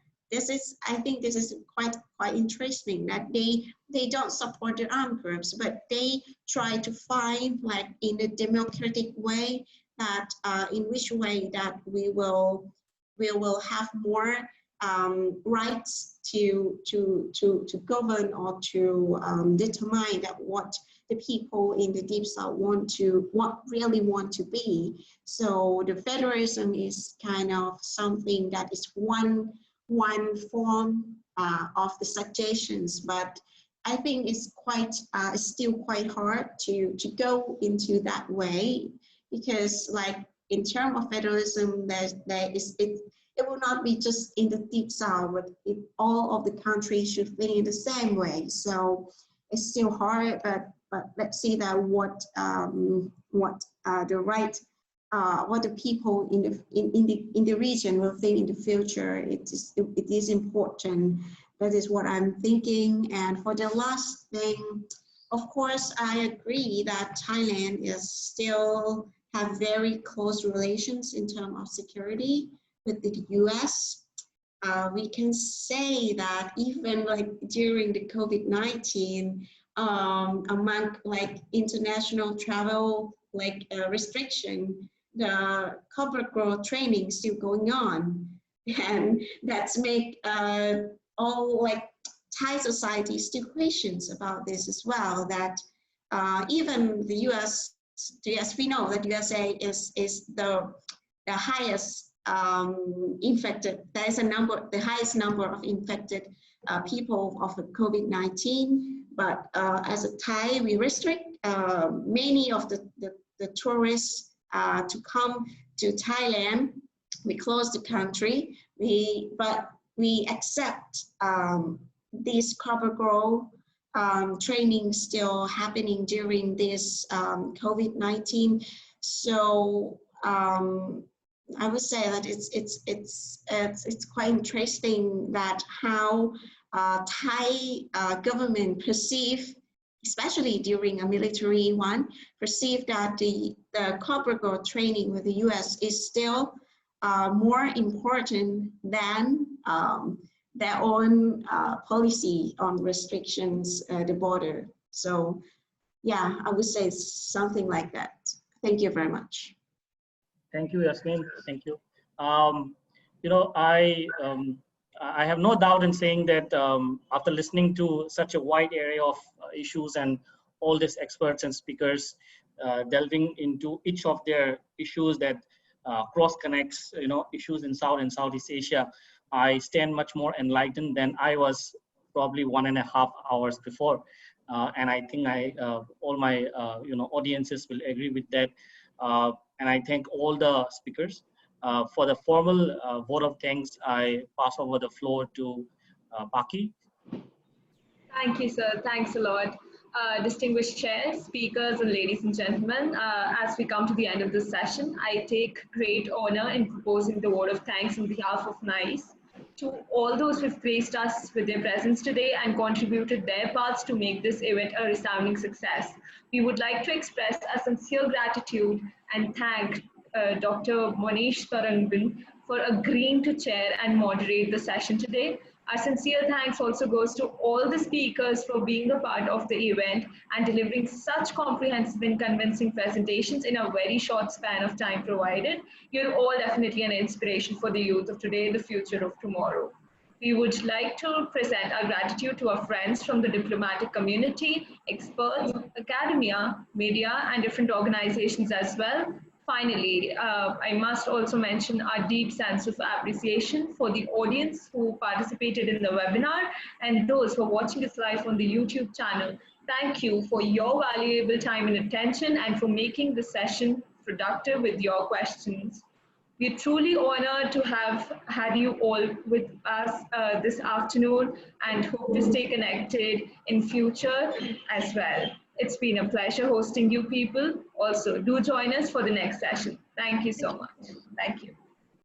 I think this is quite interesting, that they don't support the armed groups, but they try to find like in a democratic way that in which way that we will have more rights to govern or to determine that what the people in the Deep South really want to be. So the federalism is kind of something that is one form of the suggestions, but I think it's still quite hard to go into that way, because like in terms of federalism, it will not be just in the Deep South, but all of the countries should think in the same way. So it's still hard, but let's see that what the people in the region will think in the future. It is important. That is what I'm thinking. And for the last thing, of course, I agree that Thailand is still have very close relations in terms of security with the US. We can say that even like during the COVID-19, among like international travel like restriction, the corporate growth training is still going on, and that's make all like Thai society still questions about this as well, that even the US, as we know that USA is the highest infected, there is the highest number of infected people of the COVID-19, but as a Thai, we restrict many of the tourists to come to Thailand. We close the country, but we accept this corporate growth training still happening during this COVID-19. So I would say that it's quite interesting that how Thai government perceive, especially during a military one, perceive that the corporate growth training with the US is still more important than their own policy on restrictions at the border. So yeah, I would say something like that. Thank you very much. Thank you, Yasmin. Thank you. You know, I have no doubt in saying that after listening to such a wide area of issues and all these experts and speakers delving into each of their issues that cross connects, you know, issues in South and Southeast Asia, I stand much more enlightened than I was probably 1.5 hours before. And I think all my you know, audiences will agree with that. And I thank all the speakers. For the formal vote of thanks, I pass over the floor to Paki. Thank you, sir. Thanks a lot. Distinguished chairs, speakers, and ladies and gentlemen, as we come to the end of this session, I take great honor in proposing the vote of thanks on behalf of NIICE to all those who have graced us with their presence today and contributed their parts to make this event a resounding success. We would like to express a sincere gratitude and thank Dr. Monish Tourangbam for agreeing to chair and moderate the session today. Our sincere thanks also goes to all the speakers for being a part of the event and delivering such comprehensive and convincing presentations in a very short span of time provided. You're all definitely an inspiration for the youth of today, the future of tomorrow. We would like to present our gratitude to our friends from the diplomatic community, experts, academia, media, and different organizations as well. Finally, I must also mention our deep sense of appreciation for the audience who participated in the webinar and those who are watching us live on the YouTube channel. Thank you for your valuable time and attention and for making the session productive with your questions. We're truly honored to have had you all with us this afternoon and hope to stay connected in future as well. It's been a pleasure hosting you people. Also, do join us for the next session. Thank you so much. Thank you.